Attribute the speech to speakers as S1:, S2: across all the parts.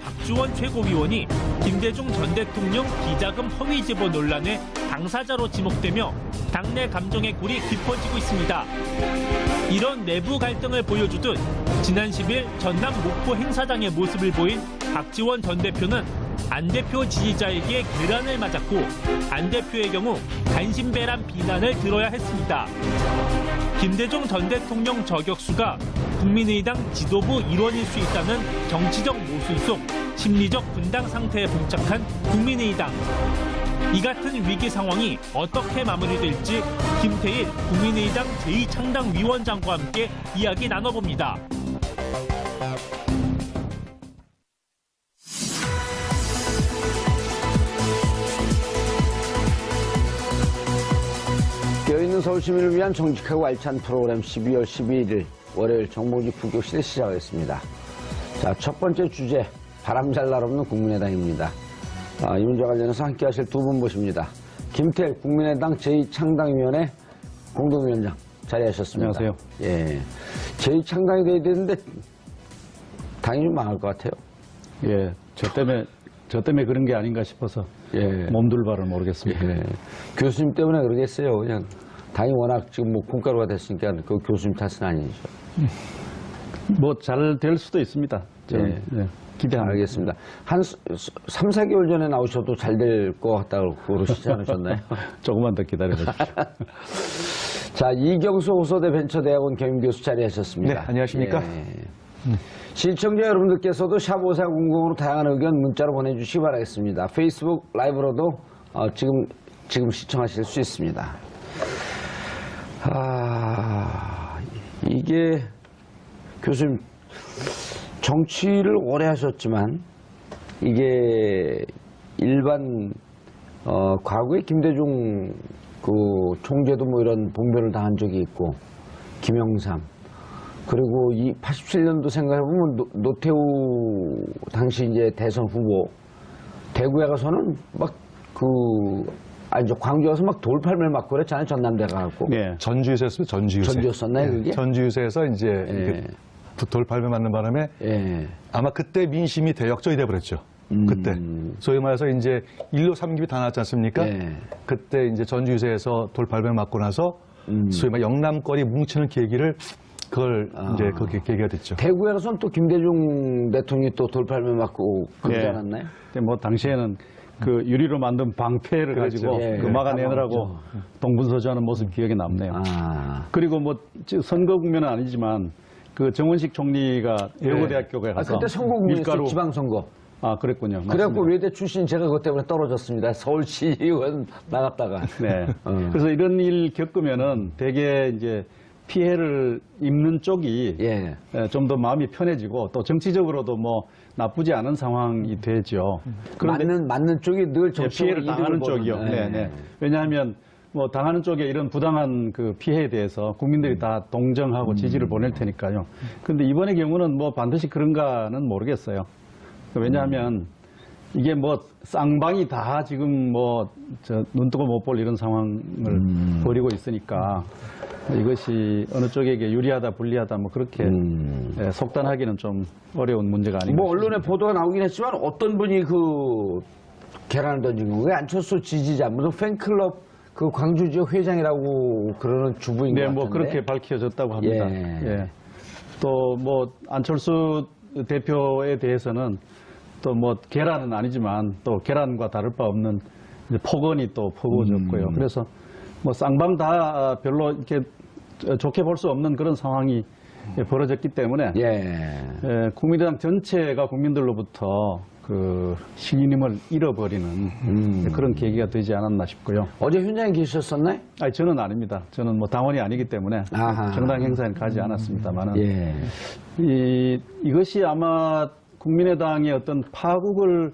S1: 박주원 최고위원이 김대중 전 대통령 비자금 허위 제보 논란의 당사자로 지목되며 당내 감정의 골이 깊어지고 있습니다. 이런 내부 갈등을 보여주듯 지난 10일 전남 목포 행사장의 모습을 보인 박지원 전 대표는 안 대표 지지자에게 계란을 맞았고 안 대표의 경우 간신배란 비난을 들어야 했습니다. 김대중 전 대통령 저격수가 국민의당 지도부 일원일 수 있다는 정치적 모순 속 심리적 분당 상태에 봉착한 국민의당. 이 같은 위기 상황이 어떻게 마무리될지 김태일 국민의당 제2창당위원장과 함께 이야기 나눠봅니다.
S2: 깨어있는 서울 시민을 위한 정직하고 알찬 프로그램 12월 12일 월요일 정봉주 품격시대 시작하겠습니다. 자, 첫 번째 주제, 바람잘 날 없는 국민의당입니다. 이 문제와 관련해서 함께 하실 두 분 모십니다. 김태일 국민의당 제2창당위원회 공동위원장 자리하셨습니다.
S3: 안녕하세요.
S2: 예, 제2창당이 돼야 되는데 당이 좀 망할 것 같아요.
S3: 예, 저 때문에 그런 게 아닌가 싶어서 몸둘 바를 모르겠습니다.
S2: 예, 교수님 때문에 그러겠어요. 그냥 당이 워낙 지금 뭐 콩가루가 됐으니까 그 교수님 탓은 아니죠.
S3: 뭐 잘 될 수도 있습니다. 기대합니다.
S2: 알겠습니다. 한 3, 4개월 전에 나오셔도 잘 될 것 같다고 그러시지 않으셨나요?
S3: 조금만 더 기다려주십시오.
S2: 자, 이경수 호서대 벤처대학원 겸임교수 자리하셨습니다.
S4: 네, 안녕하십니까?
S2: 예. 시청자 여러분들께서도 샵5400으로 다양한 의견 문자로 보내주시기 바라겠습니다. 페이스북 라이브로도 지금 시청하실 수 있습니다. 이게 교수님 정치를 오래 하셨지만 이게 일반 과거에 김대중 그 총재도 뭐 이런 봉변을 당한 적이 있고 김영삼 그리고 이 87년도 생각해보면 노태우 당시 이제 대선 후보 대구에 가서는 막 광주에 가서 막 돌팔매를 맞고 그랬잖아요. 전남대 가갖고.
S4: 네. 전주유세였어요. 전주유세.
S2: 전주였었나요, 그게?
S4: 전주유세에서 이제 돌팔매 맞는 바람에 아마 그때 민심이 대역전이 돼버렸죠. 그때. 소위 말해서 이제 1로 3급이 다 나왔지 않습니까? 그때 이제 전주유세에서 돌팔매 맞고 나서 소위 말 영남권이 뭉치는 계기를 이제 그게 계기가 됐죠.
S2: 대구에 가서는 또 김대중 대통령이 또 돌팔매 맞고 그러지 않았나요?
S3: 뭐 당시에는 그 유리로 만든 방패를 가지고 그 막아내느라고 동분서주하는 모습 기억에 남네요. 그리고 뭐 선거 국면은 아니지만 그 정원식 총리가 여고대학교에 가서
S2: 그때 선거 국면이었어요. 지방선거.
S3: 그랬군요.
S2: 그래갖고 외대 출신 제가 그것 때문에 떨어졌습니다. 서울시의원 나갔다가.
S3: 네. 그래서 이런 일 겪으면은 되게 이제 피해를 입는 쪽이 좀 더 마음이 편해지고 또 정치적으로도 뭐 나쁘지 않은 상황이 되죠. 그런데
S2: 맞는 쪽이 늘
S3: 피해를 당하는 쪽이요. 왜냐하면 뭐 당하는 쪽에 이런 부당한 그 피해에 대해서 국민들이 다 동정하고 지지를 보낼 테니까요. 그런데 이번의 경우는 뭐 반드시 그런가는 모르겠어요. 왜냐하면 이게 뭐 쌍방이 다 지금 뭐 눈 뜨고 못 볼 이런 상황을 벌이고 있으니까 이것이 어느 쪽에게 유리하다 불리하다 뭐 그렇게 속단하기는 좀 어려운 문제가 아닌가
S2: 뭐 언론에 보도가 나오긴 했지만 어떤 분이 그 계란을 던진 건가요? 안철수 지지자 무슨 팬클럽 그 광주 지역 회장이라고 그러는 주부인 것 같은데.
S3: 뭐 그렇게 밝혀졌다고 합니다. 또 뭐 안철수 대표에 대해서는 또 뭐 계란은 아니지만 또 계란과 다를 바 없는 이제 폭언이 또 퍼부어졌고요. 그래서 뭐 쌍방 다 별로 이렇게 좋게 볼 수 없는 그런 상황이 벌어졌기 때문에 국민의당 전체가 국민들로부터 그 신임을 잃어버리는 그런 계기가 되지 않았나 싶고요.
S2: 어제 현장에 계셨었나요?
S3: 아니, 저는 아닙니다. 저는 뭐 당원이 아니기 때문에 정당 행사에는 가지 않았습니다만은 이것이 아마 국민의당의 어떤 파국을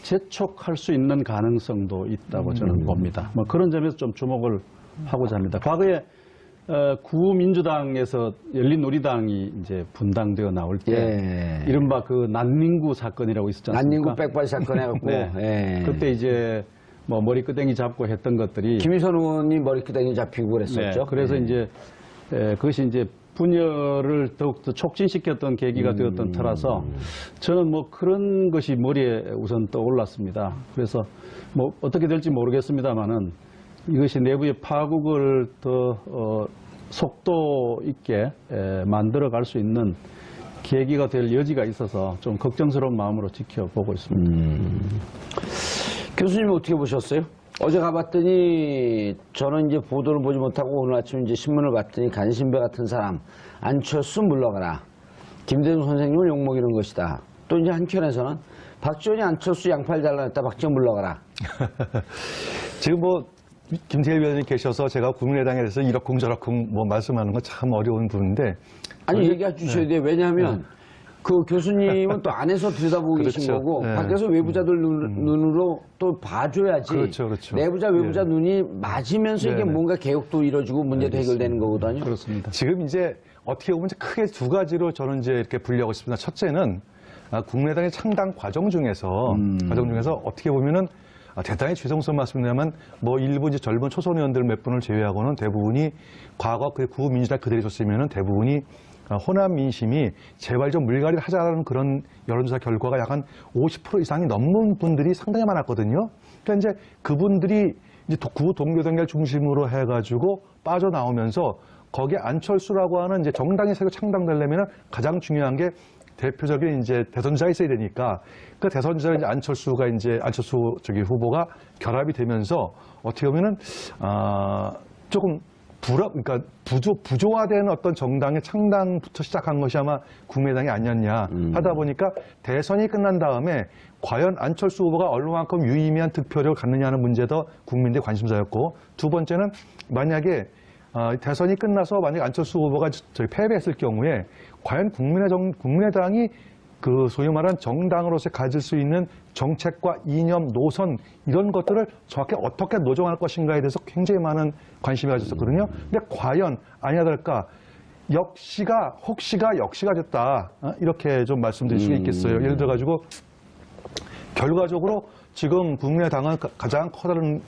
S3: 재촉할 수 있는 가능성도 있다고 저는 봅니다. 뭐 그런 점에서 좀 주목을 하고자 합니다. 과거에 구민주당에서 열린우리당이 이제 분당되어 나올 때 이른바 그 난닝구 사건이라고 있었지 않습니까?
S2: 난닝구 백발 사건 해갖고
S3: 그때 이제 뭐 머리끄댕이 잡고 했던 것들이
S2: 김희선 의원이 머리끄댕이 잡히고 그랬었죠.
S3: 그래서 이제 그것이 이제 분열을 더욱더 촉진시켰던 계기가 되었던 터라서 저는 뭐 그런 것이 머리에 우선 떠올랐습니다. 그래서 뭐 어떻게 될지 모르겠습니다만은 이것이 내부의 파국을 더 속도 있게 만들어갈 수 있는 계기가 될 여지가 있어서 좀 걱정스러운 마음으로 지켜보고 있습니다.
S2: 교수님 어떻게 보셨어요? 어제 가봤더니 저는 이제 보도를 보지 못하고 오늘 아침 이제 신문을 봤더니 간신배 같은 사람 안철수 물러가라. 김대중 선생님을 욕먹이는 것이다. 또 이제 한켠에서는 박지원이 안철수 양팔 잘라냈다. 박지원 물러가라.
S4: 지금 뭐 김태일 위원장님 계셔서 제가 국민의당에 대해서 이러쿵저러쿵 뭐 말씀하는 건 참 어려운 부분인데
S2: 아니 얘기해 주셔야 돼요. 왜냐하면 그 교수님은 또 안에서 들여다보고 계신
S4: 그렇죠.
S2: 거고
S4: 네.
S2: 밖에서 외부자들 눈으로 또 봐줘야지.
S4: 그렇죠, 그렇죠.
S2: 내부자 외부자 눈이 맞으면서 이게
S4: 네네.
S2: 뭔가 개혁도 이루어지고 문제도 해결되는 거거든요.
S3: 그렇습니다.
S4: 지금 이제 어떻게 보면 이제 크게 두 가지로 저는 이제 이렇게 분류하고 싶습니다. 첫째는 국민의당의 창당 과정 중에서 어떻게 보면은 대단히 죄송스러운 말씀이냐면 뭐 일부 이제 젊은 초선 의원들 몇 분을 제외하고는 대부분이 과거 그 구민주당 그대로 있었으면은 대부분이 호남 민심이 제발 좀 물갈이를 하자라는 그런 여론조사 결과가 약 한 50% 이상이 넘는 분들이 상당히 많았거든요. 그러니까 이제 그분들이 이제 구 동교동결 중심으로 해가지고 빠져나오면서 거기에 안철수라고 하는 이제 정당이 새로 창당되려면 가장 중요한 게 대표적인 이제 대선주자가 있어야 되니까 그 대선주자 이제 안철수 후보가 결합이 되면서 어떻게 보면은 조금 그러니까 부조화된 어떤 정당의 창당부터 시작한 것이 아마 국민의당이 아니었냐 하다 보니까 대선이 끝난 다음에 과연 안철수 후보가 얼마만큼 유의미한 득표력을 갖느냐는 문제도 국민들의 관심사였고 두 번째는 만약에 대선이 끝나서 만약 안철수 후보가 패배했을 경우에 과연 국민의당이 그 소위 말한 정당으로서 가질 수 있는 정책과 이념, 노선 이런 것들을 정확히 어떻게 노정할 것인가에 대해서 굉장히 많은 관심이 가졌었거든요. 근데 과연 아니야 될까? 혹시가 됐다. 이렇게 좀 말씀드릴 수 있겠어요. 예를 들어가지고 결과적으로 지금 국민의당은 가장 커다란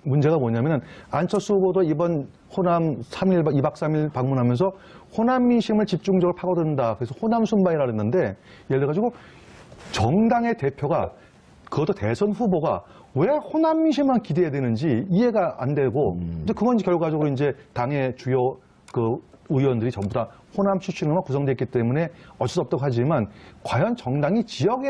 S4: 문제가 뭐냐면은 안철수 후보도 이번 호남 2박 3일 방문하면서 호남 민심을 집중적으로 파고든다. 그래서 호남 순방이라 했는데 예를 들어가지고 정당의 대표가 그것도 대선 후보가 왜 호남 민심만 기대해야 되는지 이해가 안 되고 근데 그건 이제 결과적으로 이제 당의 주요 그 의원들이 전부 다 호남 출신으로만 구성됐기 때문에 어쩔 수 없다고 하지만 과연 정당이 지역에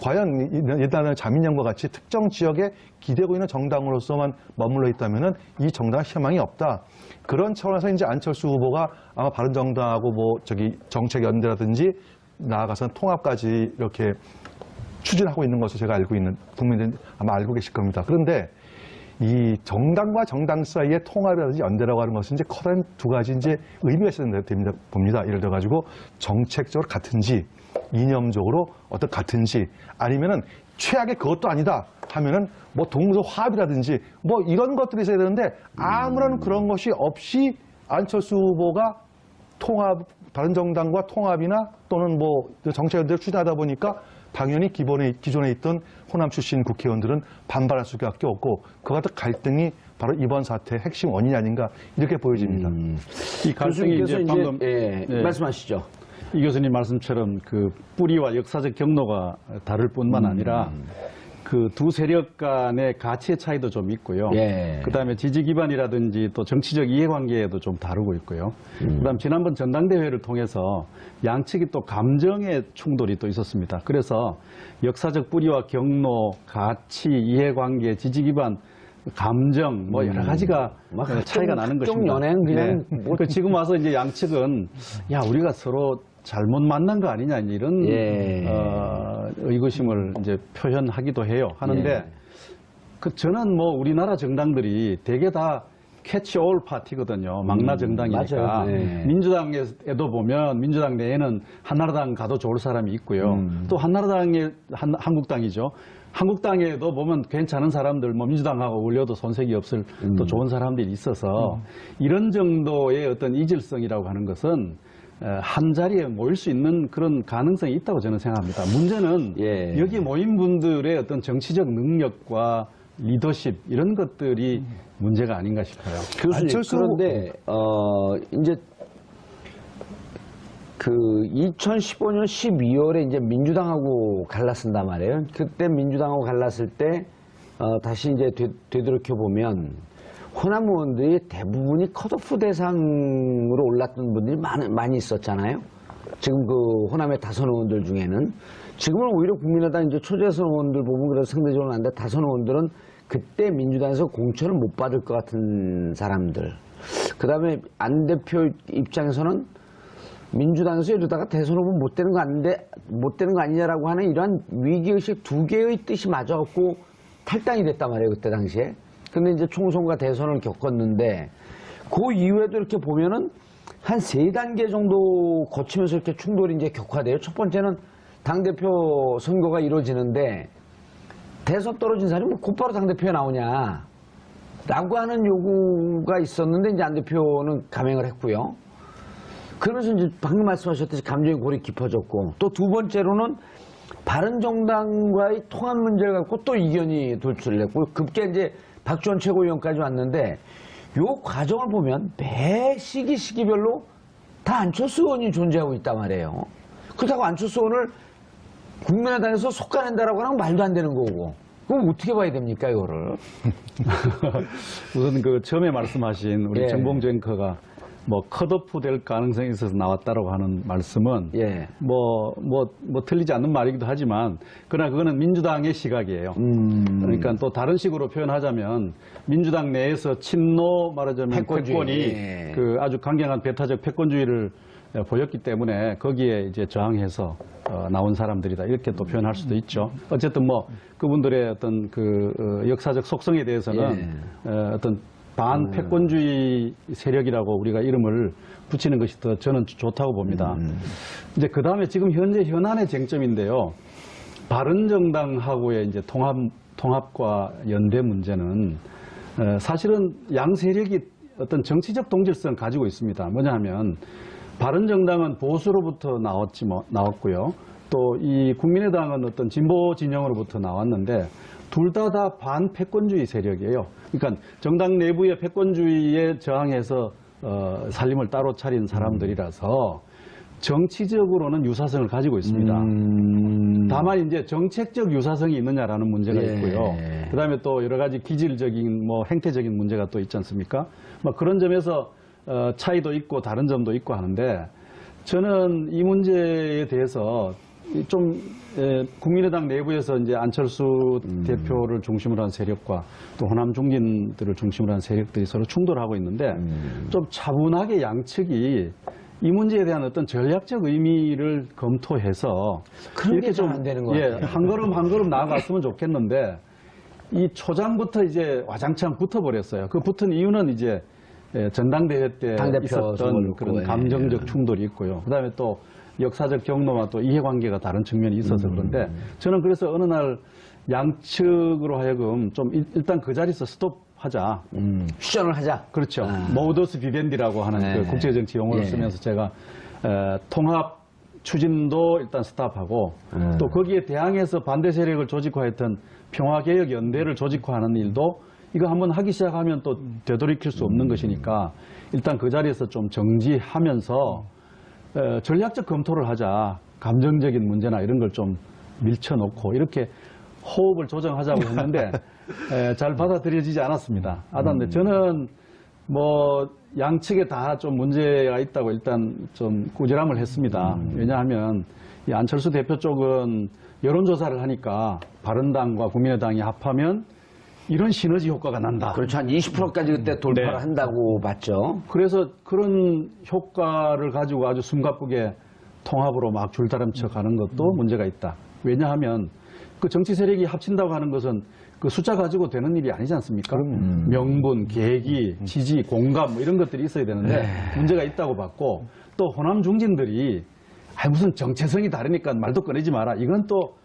S4: 과연 예전에 자민련과 같이 특정 지역에 기대고 있는 정당으로서만 머물러 있다면은 이 정당은 희망이 없다. 그런 차원에서 이제 안철수 후보가 아마 바른정당하고 정책연대라든지 나아가서는 통합까지 이렇게 추진하고 있는 것으로 제가 알고 있는 국민들은 아마 알고 계실 겁니다. 그런데 이 정당과 정당 사이의 통합이라든지 연대라고 하는 것은 이제 커다란 두 가지 이제 의미가 있어야 됩니다. 봅니다. 예를 들어가지고 정책적으로 같은지 이념적으로 어떤 같은지 아니면은 최악의 그것도 아니다 하면은 뭐 동서 화합이라든지 뭐 이런 것들이 있어야 되는데 아무런 그런 것이 없이 안철수 후보가 바른정당과 통합이나 또는 뭐 정책연대를 추진하다 보니까 당연히 기존에 있던 호남 출신 국회의원들은 반발할 수밖에 없고 그와 같은 갈등이 바로 이번 사태의 핵심 원인이 아닌가 이렇게 보여집니다.
S3: 이 갈등이 이제 방금
S2: 말씀하시죠.
S3: 이 교수님 말씀처럼 그 뿌리와 역사적 경로가 다를 뿐만 아니라 그 두 세력 간의 가치의 차이도 좀 있고요. 그다음에 지지 기반이라든지 또 정치적 이해관계에도 좀 다르고 있고요. 그다음 지난번 전당대회를 통해서 양측이 또 감정의 충돌이 또 있었습니다. 그래서 역사적 뿌리와 경로, 가치, 이해관계, 지지 기반, 감정 뭐 여러 가지가 차이가 나는 것입니다.
S2: 연행 그냥
S3: 그 지금 와서 이제 양측은 야 우리가 서로 잘못 만난 거 아니냐 이런 의구심을 이제 표현하기도 해요. 하는데 저는 뭐 우리나라 정당들이 대개 다 캐치 올 파티거든요. 망라 정당이니까. 민주당에도 보면 민주당 내에는 한나라당 가도 좋을 사람이 있고요. 또 한국당이죠. 한국당에도 보면 괜찮은 사람들, 뭐 민주당하고 어울려도 손색이 없을 또 좋은 사람들이 있어서 이런 정도의 어떤 이질성이라고 하는 것은 한 자리에 모일 수 있는 그런 가능성이 있다고 저는 생각합니다. 문제는 여기 모인 분들의 어떤 정치적 능력과 리더십 이런 것들이 문제가 아닌가 싶어요.
S2: 교수님, 그런데 이제 그 2015년 12월에 이제 민주당하고 갈랐단 말이에요. 그때 민주당하고 갈랐을 때 다시 이제 되돌이켜 보면 호남 의원들이 대부분이 컷오프 대상으로 올랐던 분들이 많이 있었잖아요. 지금 그 호남의 다선 의원들 중에는 지금은 오히려 국민의당 이제 초재선 의원들 보면 그래도 상대적으로 난데 다선 의원들은 그때 민주당에서 공천을 못 받을 것 같은 사람들. 그 다음에 안 대표 입장에서는 민주당에서 이러다가 대선 후보 못 되는 거 아니냐라고 하는 이러한 위기의식 두 개의 뜻이 맞아갖고 탈당이 됐단 말이에요, 그때 당시에. 근데 이제 총선과 대선을 겪었는데, 그 이후에도 이렇게 보면은 한 3단계 정도 거치면서 이렇게 충돌이 이제 격화돼요. 첫 번째는 당대표 선거가 이루어지는데, 대선 떨어진 사람이 곧바로 당대표에 나오냐, 라고 하는 요구가 있었는데, 이제 안 대표는 감행을 했고요. 그러면서 이제 방금 말씀하셨듯이 감정의 골이 깊어졌고, 또 두 번째로는 바른정당과의 통합 문제를 갖고 또 이견이 돌출했고, 급게 이제 박지원 최고위원까지 왔는데, 요 과정을 보면 매 시기별로 다 안철수 의원이 존재하고 있단 말이에요. 그렇다고 안철수 의원을 국민의당에서 속아낸다라고 하는 건 말도 안 되는 거고. 그럼 어떻게 봐야 됩니까, 이거를?
S3: 우선 그 처음에 말씀하신 우리 정봉주 앵커가 뭐 컷오프 될 가능성이 있어서 나왔다라고 하는 말씀은 뭐 틀리지 않는 말이기도 하지만 그러나 그거는 민주당의 시각이에요. 그러니까 또 다른 식으로 표현하자면 민주당 내에서 친노 말하자면 패권이 그 아주 강경한 배타적 패권주의를 보였기 때문에 거기에 이제 저항해서 나온 사람들이다 이렇게 또 표현할 수도 있죠. 어쨌든 뭐 그분들의 어떤 그 역사적 속성에 대해서는 어떤 반패권주의 세력이라고 우리가 이름을 붙이는 것이 더 저는 좋다고 봅니다. 이제 그 다음에 지금 현재 현안의 쟁점인데요. 바른정당하고의 이제 통합과 연대 문제는 사실은 양 세력이 어떤 정치적 동질성을 가지고 있습니다. 뭐냐 하면 바른정당은 보수로부터 나왔고요. 또 이 국민의당은 어떤 진보 진영으로부터 나왔는데 둘 다 반패권주의 세력이에요. 그러니까 정당 내부의 패권주의에 저항해서 살림을 따로 차린 사람들이라서 정치적으로는 유사성을 가지고 있습니다. 다만 이제 정책적 유사성이 있느냐라는 문제가 있고요. 그다음에 또 여러 가지 기질적인 뭐 행태적인 문제가 또 있지 않습니까? 뭐 그런 점에서 차이도 있고 다른 점도 있고 하는데 저는 이 문제에 대해서 좀 국민의당 내부에서 이제 안철수 대표를 중심으로 한 세력과 또 호남 중진들을 중심으로 한 세력들이 서로 충돌하고 있는데 좀 차분하게 양측이 이 문제에 대한 어떤 전략적 의미를 검토해서 이렇게 좀
S2: 안 되는 것 같아요.
S3: 한 걸음 한 걸음 나아갔으면 좋겠는데 이 초장부터 이제 와장창 붙어버렸어요. 그 붙은 이유는 이제 전당대회 때 있었던 그런 감정적 충돌이 있고요. 그다음에 또 역사적 경로와 또 이해관계가 다른 측면이 있어서 그런데 저는 그래서 어느 날 양측으로 하여금 좀 일단 그 자리에서 스톱하자.
S2: 휴전을 하자.
S3: 그렇죠. 모더스 비벤디라고 하는 그 국제정치 용어를 쓰면서 제가 통합 추진도 일단 스탑하고 또 거기에 대항해서 반대 세력을 조직화했던 평화개혁연대를 조직화하는 일도 이거 한번 하기 시작하면 또 되돌이킬 수 없는 것이니까 일단 그 자리에서 좀 정지하면서 전략적 검토를 하자. 감정적인 문제나 이런 걸 좀 밀쳐놓고 이렇게 호흡을 조정하자고 했는데 잘 받아들여지지 않았습니다. 근데 저는 뭐 양측에 다 좀 문제가 있다고 일단 좀 꾸지람을 했습니다. 왜냐하면 이 안철수 대표 쪽은 여론조사를 하니까 바른당과 국민의당이 합하면 이런 시너지 효과가 난다.
S2: 그렇죠. 한 20%까지 그때 돌파를 한다고 봤죠.
S3: 그래서 그런 효과를 가지고 아주 숨가쁘게 통합으로 막 줄다름쳐 가는 것도 문제가 있다. 왜냐하면 그 정치 세력이 합친다고 하는 것은 그 숫자 가지고 되는 일이 아니지 않습니까? 명분, 계기, 지지, 공감 뭐 이런 것들이 있어야 되는데 문제가 있다고 봤고 또 호남 중진들이 무슨 정체성이 다르니까 말도 꺼내지 마라. 이건 또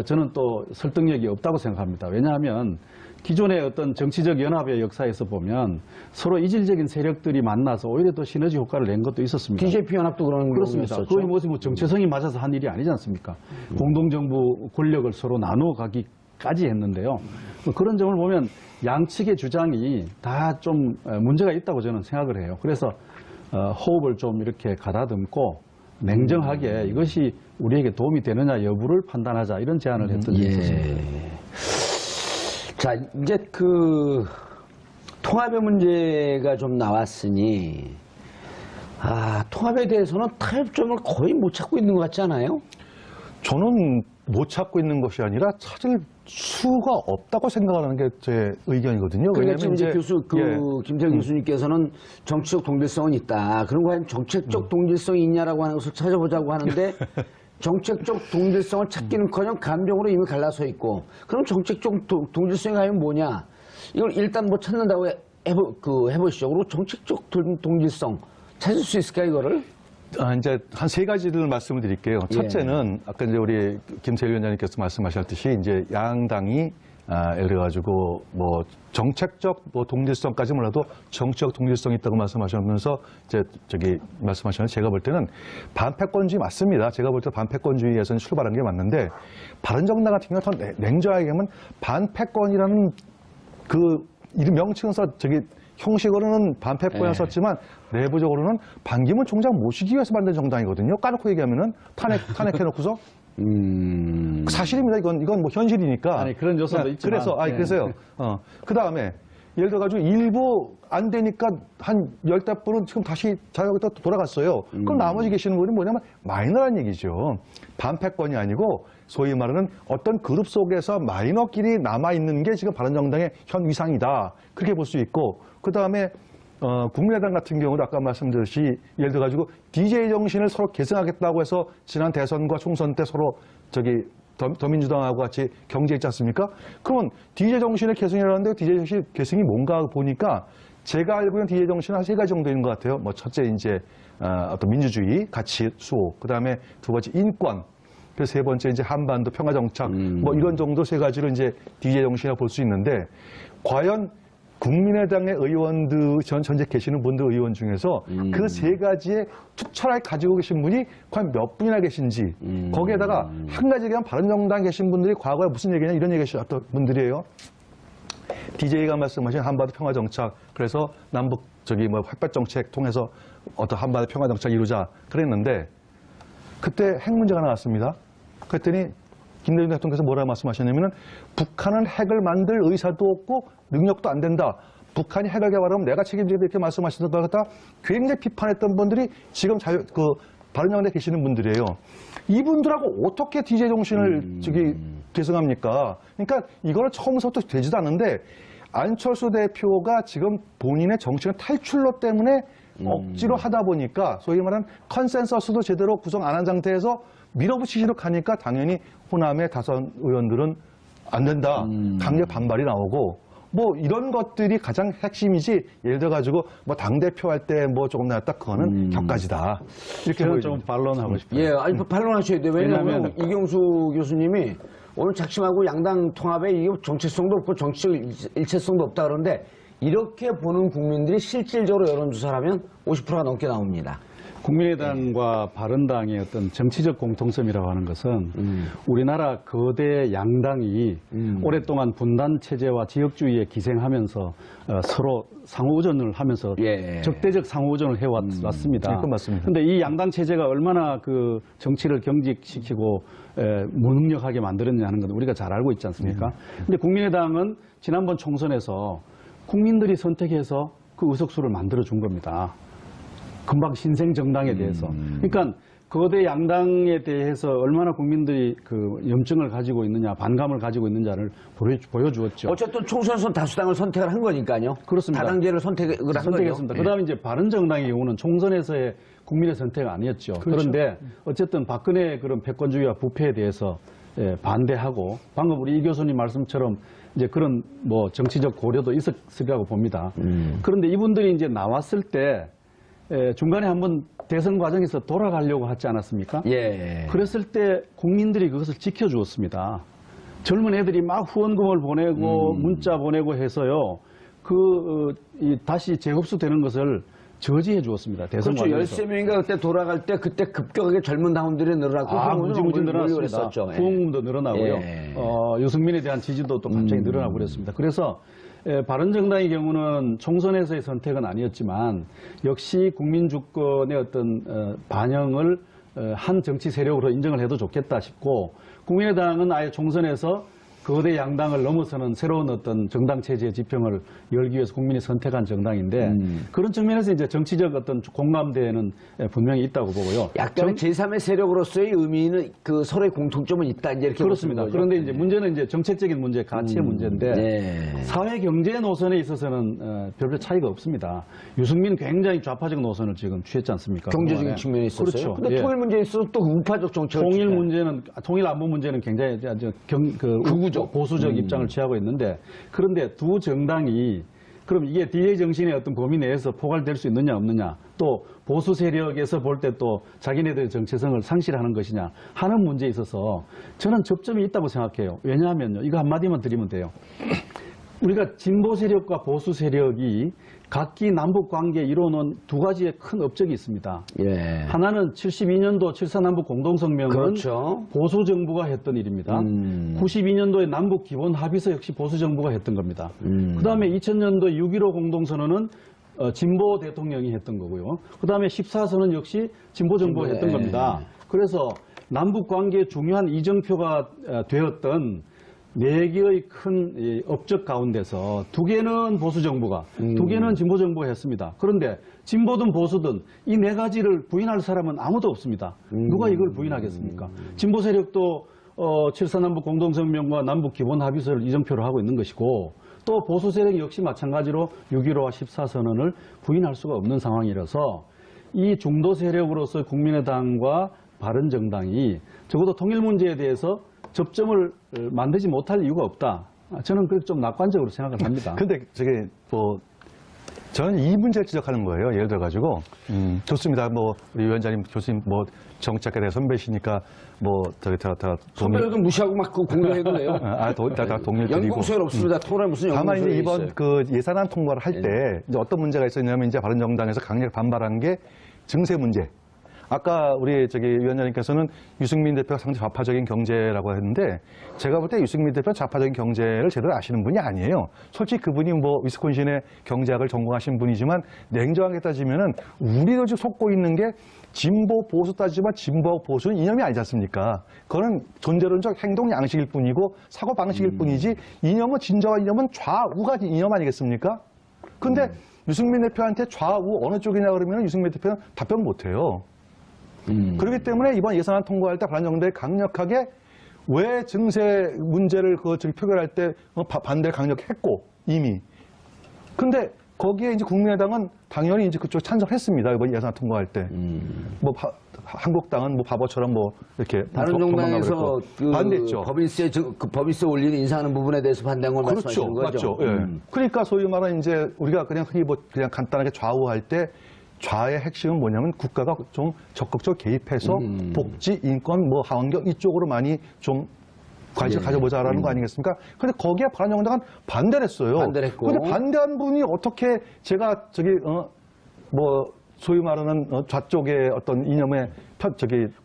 S3: 저는 또 설득력이 없다고 생각합니다. 왜냐하면 기존의 어떤 정치적 연합의 역사에서 보면 서로 이질적인 세력들이 만나서 오히려 더 시너지 효과를 낸 것도 있었습니다.
S2: DJP 연합도 그런
S3: 그렇습니다. 그게 뭐 정체성이 맞아서 한 일이 아니지 않습니까? 공동정부 권력을 서로 나누어 가기까지 했는데요. 그런 점을 보면 양측의 주장이 다 좀 문제가 있다고 저는 생각을 해요. 그래서 호흡을 좀 이렇게 가다듬고 냉정하게 이것이 우리에게 도움이 되느냐 여부를 판단하자 이런 제안을 했던 적이 있었습니다.
S2: 자, 이제 그 통합의 문제가 좀 나왔으니 통합에 대해서는 타협점을 거의 못 찾고 있는 것 같지 않아요?
S4: 저는 못 찾고 있는 것이 아니라 찾을 수가 없다고 생각하는 게 제 의견이거든요.
S2: 그러니까 지금 이제
S4: 예.
S2: 김태형 교수님께서는 정치적 동질성은 있다. 그런 과연 정책적 동질성이 있냐라고 하는 것을 찾아보자고 하는데 정책적 동질성을 찾기는커녕 감정으로 이미 갈라서 있고, 그럼 정책적 동질성이 가면 뭐냐? 이걸 일단 뭐 찾는다고 해보시죠. 그리고 정책적 동질성 찾을 수 있을까 이거를?
S4: 이제 한 세 가지를 말씀을 드릴게요. 첫째는 아까 이제 우리 김세일 위원장님께서 말씀하셨듯이 이제 양당이 예를 들어가지고 뭐 정책적 뭐 동질성까지 몰라도 정치적 동질성이 있다고 말씀하시면서 이제 말씀하셨는데 제가 볼 때는 반패권주의 맞습니다. 제가 볼 때 반패권주의에서는 출발한 게 맞는데 바른정당 같은 경우는 더 냉정하게 하면 반패권이라는 그 이름 명칭에서 형식으로는 반패권을 썼지만 내부적으로는 반기문 총장 모시기 위해서 만든 정당이거든요. 까놓고 얘기하면은 탄핵해놓고서 사실입니다. 이건 뭐 현실이니까.
S3: 아니 그런 요소도 있지만.
S4: 그래서요. 그 다음에 예를 들어가지고 일부 안 되니까 한 10대분은 지금 다시 자유하게 또 돌아갔어요. 그럼 나머지 계시는 분은 뭐냐면 마이너란 얘기죠. 반패권이 아니고 소위 말하는 어떤 그룹 속에서 마이너끼리 남아있는 게 지금 바른정당의 현 위상이다. 그렇게 볼 수 있고, 그 다음에 국민의당 같은 경우도 아까 말씀드렸듯이 예를 들어가지고 DJ 정신을 서로 계승하겠다고 해서 지난 대선과 총선 때 서로 더민주당하고 같이 경제했지 않습니까? 그러면 DJ 정신의 계승이라는데 DJ 정신 계승이 뭔가 보니까 제가 알고 있는 DJ 정신은 한 세 가지 정도 있는 것 같아요. 뭐 첫째 이제 어떤 민주주의, 가치 수호, 그 다음에 두 번째 인권, 그래서 세 번째 이제 한반도 평화 정착, 뭐 이런 정도 세 가지로 이제 DJ 정신이라고 볼 수 있는데 과연 국민의당의 의원들, 전체 계시는 분들 의원 중에서 그 세 가지에 투철하게 가지고 계신 분이 과연 몇 분이나 계신지, 거기에다가 한 가지 얘기하면 바른정당 계신 분들이 과거에 무슨 얘기냐 이런 얘기 하셨던 분들이에요. DJ가 말씀하신 한반도 평화 정착, 그래서 남북 햇볕 정책 통해서 어떤 한반도 평화 정착 이루자 그랬는데 그때 핵 문제가 나왔습니다. 그랬더니 김대중 대통령께서 뭐라고 말씀하셨냐면은 북한은 핵을 만들 의사도 없고 능력도 안 된다. 북한이 핵을 개발하면 내가 책임지겠다 이렇게 말씀하시던 걸 갖다 굉장히 비판했던 분들이 지금 바른정당에 계시는 분들이에요. 이분들하고 어떻게 DJ 정신을 계승합니까? 그러니까 이거는 처음부터 되지도 않는데 안철수 대표가 지금 본인의 정치적 탈출로 때문에 억지로 하다 보니까 소위 말하는 컨센서스도 제대로 구성 안 한 상태에서 밀어붙이시러 가니까 당연히 호남의 다선 의원들은 안 된다. 강력 반발이 나오고 뭐 이런 것들이 가장 핵심이지 예를 들어가지고 뭐 당대표 할 때 뭐 조금 나왔다 그거는 격가지다. 이렇게
S3: 저는 좀 반론하고 싶어요.
S2: 예, 아니 반론하셔야 돼요. 왜냐하면 이경수 교수님이 오늘 작심하고 양당 통합에 이게 정체성도 없고 정치적 일체성도 없다 그러는데 이렇게 보는 국민들이 실질적으로 여론조사를 하면 50%가 넘게 나옵니다.
S3: 국민의당과 바른당의 어떤 정치적 공통점이라고 하는 것은 우리나라 거대 양당이 오랫동안 분단 체제와 지역주의에 기생하면서 서로 상호의존을 하면서 적대적 상호의존을 해왔습니다.
S4: 맞습니다.
S3: 그런데 이 양당 체제가 얼마나 그 정치를 경직시키고 무능력하게 만들었냐는 건 우리가 잘 알고 있지 않습니까? 그런데 국민의당은 지난번 총선에서 국민들이 선택해서 그 의석수를 만들어준 겁니다. 금방 신생 정당에 대해서. 그러니까 거대 양당에 대해서 얼마나 국민들이 그 염증을 가지고 있느냐, 반감을 가지고 있느냐를 보여주었죠.
S2: 어쨌든 총선에서 다수당을 선택을 한 거니까요.
S3: 그렇습니다.
S2: 다당제를 선택했습니다.
S3: 그다음에 이제 바른정당의 경우는 총선에서의 국민의 선택은 아니었죠.
S4: 그렇죠.
S3: 그런데 어쨌든 박근혜의 그런 패권주의와 부패에 대해서 반대하고 방금 우리 이 교수님 말씀처럼 이제 그런 뭐 정치적 고려도 있었으리라고 봅니다. 그런데 이분들이 이제 나왔을 때 중간에 한번 대선 과정에서 돌아가려고 하지 않았습니까?
S2: 예.
S3: 그랬을 때 국민들이 그것을 지켜주었습니다. 젊은 애들이 막 후원금을 보내고 문자 보내고 해서요. 다시 재흡수되는 것을 저지해 주었습니다. 대선
S2: 그렇죠.
S3: 과정에서.
S2: 13명인가 그때 돌아갈 때 그때 급격하게 젊은 당원들이 늘어났고
S3: 무지무지 늘어났습니다. 후원금도 늘어나고요.
S2: 예.
S3: 유승민에 대한 지지도 또 갑자기 늘어나고 그랬습니다. 그래서 바른정당의 경우는 총선에서의 선택은 아니었지만 역시 국민 주권의 어떤 반영을 한 정치 세력으로 인정을 해도 좋겠다 싶고 국민의당은 아예 총선에서 거대 양당을 넘어서는 새로운 어떤 정당 체제의 지평을 열기 위해서 국민이 선택한 정당인데 그런 측면에서 이제 정치적 어떤 공감대는 분명히 있다고 보고요.
S2: 약간의 제3의 세력으로서의 의미는 그 서로의 공통점은 있다 이제 이렇게
S3: 그렇습니다.
S2: 보시는 거죠?
S3: 그런데 이제 문제는 이제 정책적인 문제, 가치의 문제인데
S2: 네.
S3: 사회 경제 노선에 있어서는 별별 차이가 없습니다. 유승민 굉장히 좌파적 노선을 지금 취했지 않습니까?
S2: 경제적인
S3: 그동안에.
S2: 측면이 있었어요.
S3: 그렇죠.
S2: 근데
S3: 예.
S2: 통일 문제에 있어서 또 우파적 정책을
S3: 통일
S2: 취해.
S3: 문제는 통일 안보 문제는 굉장히 아주
S2: 극우적.
S3: 보수적 입장을 취하고 있는데 그런데 두 정당이 그럼 이게 DA 정신의 어떤 범위 내에서 포괄될 수 있느냐 없느냐 또 보수 세력에서 볼 때 또 자기네들의 정체성을 상실하는 것이냐 하는 문제에 있어서 저는 접점이 있다고 생각해요. 왜냐하면요. 이거 한마디만 드리면 돼요. 우리가 진보 세력과 보수 세력이 각기 남북 관계에 이루어놓은 두 가지의 큰 업적이 있습니다.
S2: 예.
S3: 하나는 72년도 7.4남북 공동성명은
S2: 그렇죠.
S3: 보수 정부가 했던 일입니다. 92년도에 남북 기본 합의서 역시 보수 정부가 했던 겁니다. 그다음에 2000년도 6.15 공동선언은 진보 대통령이 했던 거고요. 그다음에 14선언 역시 진보 정부가 했던 겁니다. 그래서 남북 관계에 중요한 이정표가 되었던 4개의 큰 업적 가운데서 2개는 보수 정부가, 2개는 진보 정부가 했습니다. 그런데 진보든 보수든 이 4가지를 부인할 사람은 아무도 없습니다. 누가 이걸 부인하겠습니까? 진보 세력도 7.4남북 공동성명과 남북 기본 합의서를 이정표로 하고 있는 것이고 또 보수 세력 역시 마찬가지로 6.15와 14선언을 부인할 수가 없는 상황이라서 이 중도 세력으로서 국민의당과 바른정당이 적어도 통일 문제에 대해서 접점을 만들지 못할 이유가 없다. 저는 그렇게 좀 낙관적으로 생각을 합니다.
S4: 근데 저게 저는 이 문제를 지적하는 거예요. 예를 들어가지고 좋습니다. 우리 위원장님 교수님 정치학에 대해 선배시니까 다
S2: 선배도 무시하고 막 공격해도 돼요.
S4: 다 동료들이고.
S2: 연공소열 없습니다. 토론에 무슨
S4: 다만 이제
S2: 연공소열이
S4: 이번
S2: 있어요.
S4: 그 예산안 통과를 할 때 이제 어떤 문제가 있었냐면 이제 바른정당에서 강력히 반발한 게 증세 문제. 아까 우리 위원장님께서는 유승민 대표가 상당히 좌파적인 경제라고 했는데 제가 볼 때 유승민 대표는 좌파적인 경제를 제대로 아시는 분이 아니에요. 솔직히 그분이 위스콘신의 경제학을 전공하신 분이지만 냉정하게 따지면은 우리도 지금 속고 있는 게 진보 보수 따지지만 진보하고 보수는 이념이 아니지 않습니까? 그거는 존재론적 행동 양식일 뿐이고 사고 방식일 뿐이지 이념은 진정한 이념은 좌우가 이념 아니겠습니까? 근데 유승민 대표한테 좌우 어느 쪽이냐 그러면 유승민 대표는 답변 못 해요. 그렇기 때문에 이번 예산안 통과할 때 바른정당이 강력하게 왜 증세 문제를 표결할 때 반대를 강력히 했고 이미. 근데 거기에 이제 국민의당은 당연히 이제 그쪽 찬성했습니다. 이번 예산안 통과할 때. 한국당은 바보처럼 이렇게
S2: 바른정당에서
S4: 반대했죠.
S2: 법인세 올리는 인상하는 부분에 대해서 반대한 걸 말씀하시는 거죠?
S4: 맞죠. 예. 그러니까 소위 말하는 이제 우리가 그냥 흔히 그냥 간단하게 좌우할 때 좌의 핵심은 뭐냐면 국가가 좀 적극적으로 개입해서 복지, 인권, 환경 이쪽으로 많이 좀 관심을 가져보자라는 거 아니겠습니까? 그런데 거기에 바른정당은 반대를 했어요.
S2: 반대를 했고.
S4: 그런데 반대한 분이 어떻게 제가 소위 말하는 좌쪽의 어떤 이념에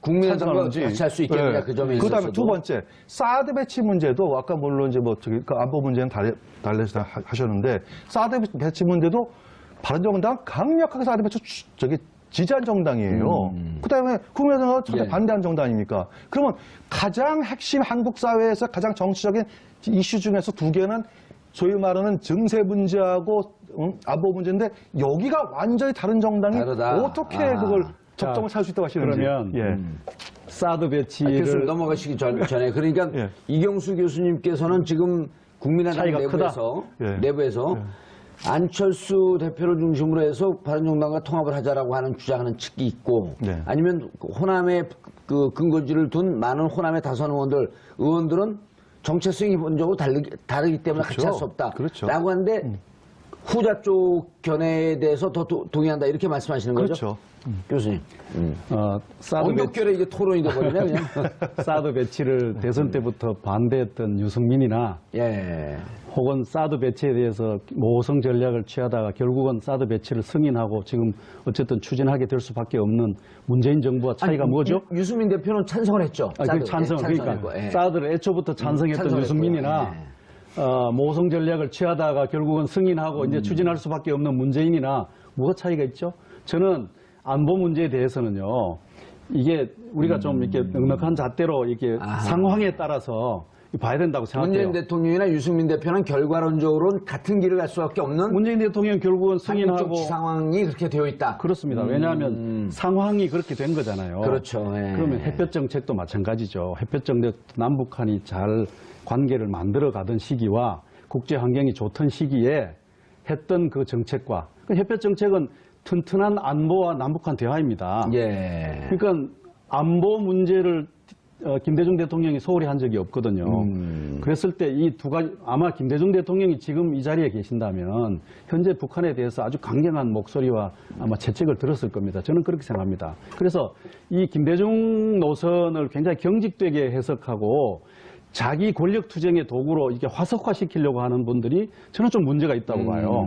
S2: 국민의당과 같이 할 수 있겠느냐 그 점에 있어서도.
S4: 그다음에 두 번째 사드 배치 문제도 아까 물론 이제 그 안보 문제는 달래서 하셨는데 사드 배치 문제도 바른정당 강력하게 사드 배치 지지한 정당이에요. 그다음에 국민의당은 전혀 반대한 정당 아닙니까? 그러면 가장 핵심 한국 사회에서 가장 정치적인 이슈 중에서 2개는 소위 말하는 증세 문제하고 안보 문제인데 여기가 완전히 다른 정당이
S2: 다르다.
S4: 어떻게 그걸 접점을 살 수 있다고 하시는지.
S3: 그러면 사드 배치를
S2: 교수님 넘어가시기 전에 그러니까
S4: 예.
S2: 이경수 교수님께서는 지금 국민의당 내부에서 안철수 대표를 중심으로 해서 바른정당과 통합을 하자라고 하는 주장하는 측이 있고 아니면 호남의 그 근거지를 둔 많은 호남의 다선 의원들은 정체성이 기본적으로 다르기 때문에 같이 할 수 없다. 라고 하는데 후자 쪽 견해에 대해서 더 동의한다 이렇게 말씀하시는 거죠?
S4: 그렇죠.
S2: 교수님.
S3: 사드
S2: 언격결에 이게 토론이 돼버리네 그냥.
S3: 사드 배치를 대선 때부터 반대했던 유승민이나 혹은 사드 배치에 대해서 모성 전략을 취하다가 결국은 사드 배치를 승인하고 지금 어쨌든 추진하게 될 수밖에 없는 문재인 정부와 차이가 뭐죠?
S2: 유승민 대표는 찬성을 했죠.
S3: 그러니까 사드를 애초부터 찬성했던 유승민이나 모성 전략을 취하다가 결국은 승인하고 이제 추진할 수밖에 없는 문재인이나 뭐가 차이가 있죠? 저는 안보 문제에 대해서는요. 이게 우리가 좀 이렇게 넉넉한 잣대로 이렇게 상황에 따라서 봐야 된다고 생각해요.
S2: 문재인 대통령이나 유승민 대표는 결과론적으로는 같은 길을 갈 수밖에 없는
S3: 문재인 대통령 결국은 승인하고
S2: 상황이 그렇게 되어 있다.
S3: 그렇습니다. 왜냐하면 상황이 그렇게 된 거잖아요.
S2: 그렇죠. 예.
S3: 그러면 햇볕 정책도 마찬가지죠. 햇볕 정책 남북한이 잘 관계를 만들어 가던 시기와 국제 환경이 좋던 시기에 했던 그 정책과 그 햇볕 정책은 튼튼한 안보와 남북한 대화입니다.
S2: 예.
S3: 그러니까 안보 문제를 김대중 대통령이 소홀히 한 적이 없거든요. 그랬을 때 이 두 가지 아마 김대중 대통령이 지금 이 자리에 계신다면 현재 북한에 대해서 아주 강경한 목소리와 아마 채찍을 들었을 겁니다. 저는 그렇게 생각합니다. 그래서 이 김대중 노선을 굉장히 경직되게 해석하고 자기 권력 투쟁의 도구로 이렇게 화석화시키려고 하는 분들이 저는 좀 문제가 있다고 봐요.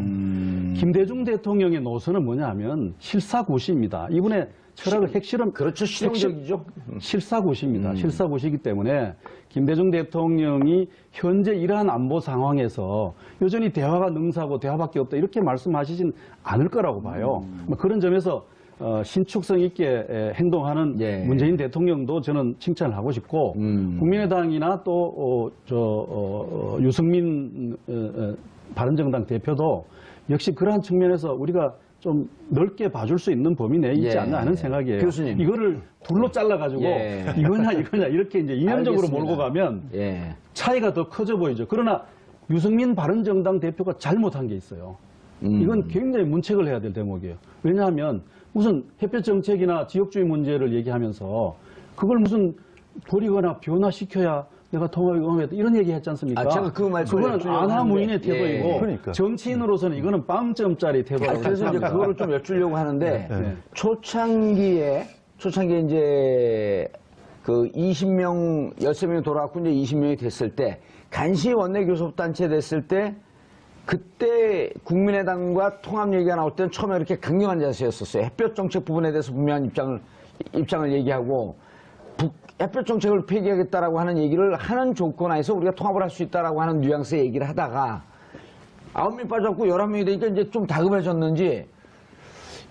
S3: 김대중 대통령의 노선은 뭐냐 하면 실사구시입니다. 이분의 철학의 핵실은
S2: 그렇죠. 실용적이죠.
S3: 실사구시입니다. 실사구시이기 때문에 김대중 대통령이 현재 이러한 안보 상황에서 여전히 대화가 능사고 대화밖에 없다 이렇게 말씀하시진 않을 거라고 봐요. 그런 점에서 신축성 있게 행동하는
S2: 예.
S3: 문재인 대통령도 저는 칭찬을 하고 싶고 국민의당이나 또 유승민 바른정당 대표도 역시 그러한 측면에서 우리가 좀 넓게 봐줄 수 있는 범위 내에 있지
S2: 예.
S3: 않나 하는 생각이에요.
S2: 교수님.
S3: 이거를 둘로 잘라가지고
S2: 예.
S3: 이거냐 이렇게 이제 이념적으로
S2: 알겠습니다.
S3: 몰고 가면
S2: 예.
S3: 차이가 더 커져 보이죠. 그러나 유승민 바른정당 대표가 잘못한 게 있어요. 이건 굉장히 문책을 해야 될 대목이에요. 왜냐하면 무슨 햇볕 정책이나 지역주의 문제를 얘기하면서 그걸 무슨 버리거나 변화시켜야 내가 통합이 응하겠다 이런 얘기 했지 않습니까?
S2: 제가 그 말씀을
S3: 그거는
S2: 여쭈려고
S3: 안하무인의
S2: 하는데.
S3: 태도이고
S2: 예.
S4: 그러니까.
S3: 정치인으로서는 이거는 빵점짜리 태도라고
S2: 그래서 이제
S3: 생각합니다.
S2: 그거를 좀 여쭈려고 하는데
S3: 네.
S2: 초창기에 이제 그 20명, 13명이 돌아왔고 이제 20명이 됐을 때 간시 원내교섭단체 됐을 때 그때 국민의당과 통합 얘기가 나올 때는 처음에 이렇게 강경한 자세였었어요. 햇볕 정책 부분에 대해서 분명한 입장을 얘기하고 햇볕 정책을 폐기하겠다라고 하는 얘기를 하는 조건 하에서 우리가 통합을 할 수 있다라고 하는 뉘앙스의 얘기를 하다가 9명이 빠졌고 11명이 되니까 이제 좀 다급해졌는지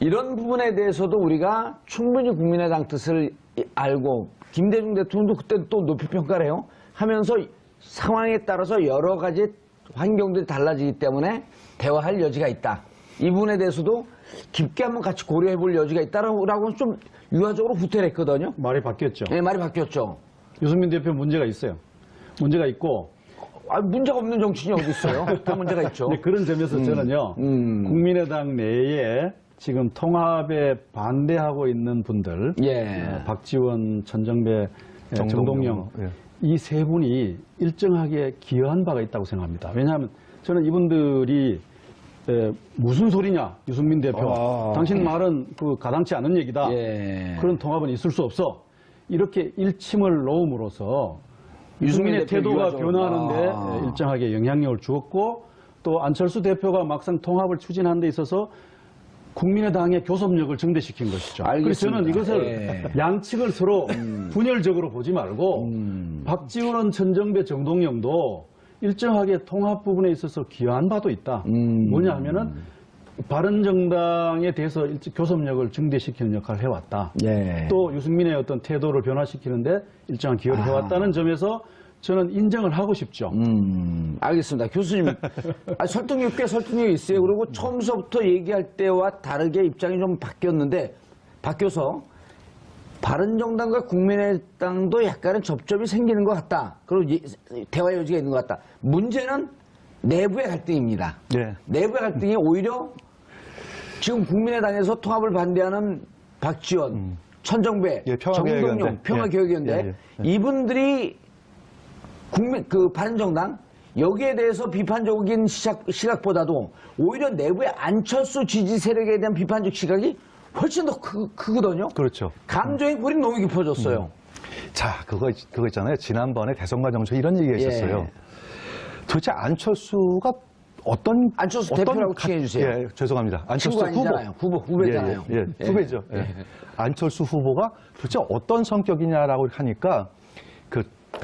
S2: 이런 부분에 대해서도 우리가 충분히 국민의당 뜻을 알고 김대중 대통령도 그때 또 높이 평가를 해요. 하면서 상황에 따라서 여러 가지 환경들이 달라지기 때문에 대화할 여지가 있다. 이 부분에 대해서도 깊게 한번 같이 고려해 볼 여지가 있다라고 좀 유화적으로 후퇴를 했거든요.
S3: 말이 바뀌었죠.
S2: 네, 말이 바뀌었죠.
S3: 유승민 대표 문제가 있어요. 문제가 있고
S2: 문제가 없는 정치인이 어디 있어요? 다 문제가 있죠.
S3: 근데 그런 점에서 저는요. 국민의당 내에 지금 통합에 반대하고 있는 분들
S2: 예.
S3: 박지원, 천정배, 정동영
S4: 예.
S3: 이 세 분이 일정하게 기여한 바가 있다고 생각합니다. 왜냐하면 저는 이분들이 무슨 소리냐 유승민 대표 당신 말은 그 가당치 않은 얘기다.
S2: 예.
S3: 그런 통합은 있을 수 없어. 이렇게 일침을 놓음으로써 유승민의
S2: 대표
S3: 태도가
S2: 유화적으로.
S3: 변화하는데 일정하게 영향력을 주었고 또 안철수 대표가 막상 통합을 추진하는 데 있어서 국민의당의 교섭력을 증대시킨 것이죠. 그래서 저는 이것을 양측을 서로 분열적으로 보지 말고 박지원, 천정배, 정동영도 일정하게 통합 부분에 있어서 기여한 바도 있다. 뭐냐 하면은 바른정당에 대해서 교섭력을 증대시키는 역할을 해왔다.
S2: 예.
S3: 또 유승민의 어떤 태도를 변화시키는데 일정한 기여를 해왔다는 점에서 저는 인정을 하고 싶죠.
S2: 알겠습니다. 교수님, 설득력 꽤 설득력이 있어요. 그리고 처음서부터 얘기할 때와 다르게 입장이 좀 바뀌어서 바른정당과 국민의당도 약간의 접점이 생기는 것 같다. 그리고 대화 여지가 있는 것 같다. 문제는 내부의 갈등입니다.
S4: 예.
S2: 내부의 갈등이 오히려 지금 국민의당에서 통합을 반대하는 박지원, 천정배,
S4: 예,
S2: 정동영, 평화개혁연대 이분들이 바른정당 여기에 대해서 비판적인 시각보다도 오히려 내부의 안철수 지지 세력에 대한 비판적 시각이 훨씬 더 크거든요.
S4: 그렇죠.
S2: 감정의 골이 너무 깊어졌어요.
S4: 자, 그거 있잖아요. 지난번에 대선과 정책 이런 얘기가 있었어요.
S2: 예.
S4: 도대체 안철수가
S2: 안철수 대표라고 칭해 주세요.
S4: 예, 죄송합니다. 안철수
S2: 친구 아니잖아요. 후배잖아요.
S4: 예, 후배죠. 예. 안철수 후보가 도대체 어떤 성격이냐라고 하니까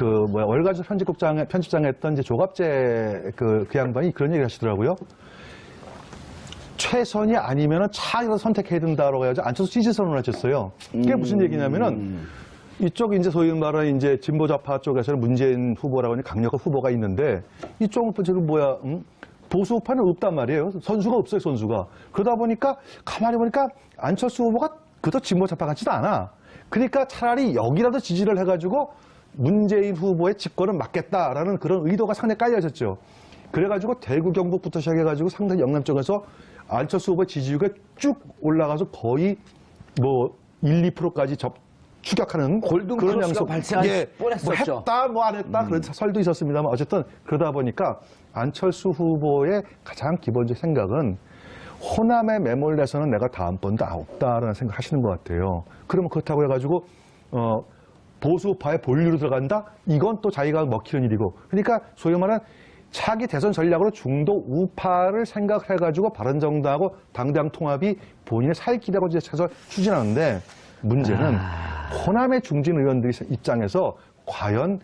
S4: 월가족 편집장에 했던 이제 조갑재 그 양반이 그런 얘기를 하시더라고요. 최선이 아니면은 차라리 선택해야 된다라고 해가지고 안철수 지지 선언을 하셨어요. 이게 무슨 얘기냐면은 이쪽 이제 소위 말하는 이제 진보좌파 쪽에서는 문재인 후보라고 하는 강력한 후보가 있는데 이쪽은 또 지금 보수 우파는 없단 말이에요. 선수가 없어요, 선수가. 그러다 보니까 가만히 보니까 안철수 후보가 그도 진보좌파 같지도 않아. 그러니까 차라리 여기라도 지지를 해가지고 문재인 후보의 집권을 막겠다라는 그런 의도가 상당히 깔려졌죠. 그래가지고 대구 경북부터 시작해가지고 상당히 영남 쪽에서 안철수 후보의 지지율이 쭉 올라가서 거의 1, 2%까지 추격하는
S2: 그런 양상 발생할 뻔했었죠.
S4: 했다, 안 했다 그런 설도 있었습니다만 어쨌든 그러다 보니까 안철수 후보의 가장 기본적 생각은 호남에 매몰돼서는 내가 다음번도 없다라는 생각 하시는 것 같아요. 그러면 그렇다고 해가지고 보수파의 본류로 들어간다? 이건 또 자기가 먹히는 일이고. 그러니까 소위 말하는 차기 대선 전략으로 중도 우파를 생각해가지고 바른정당하고 당대당 통합이 본인의 살 길이라고 해서 추진하는데 문제는 호남의 중진 의원들의 입장에서 과연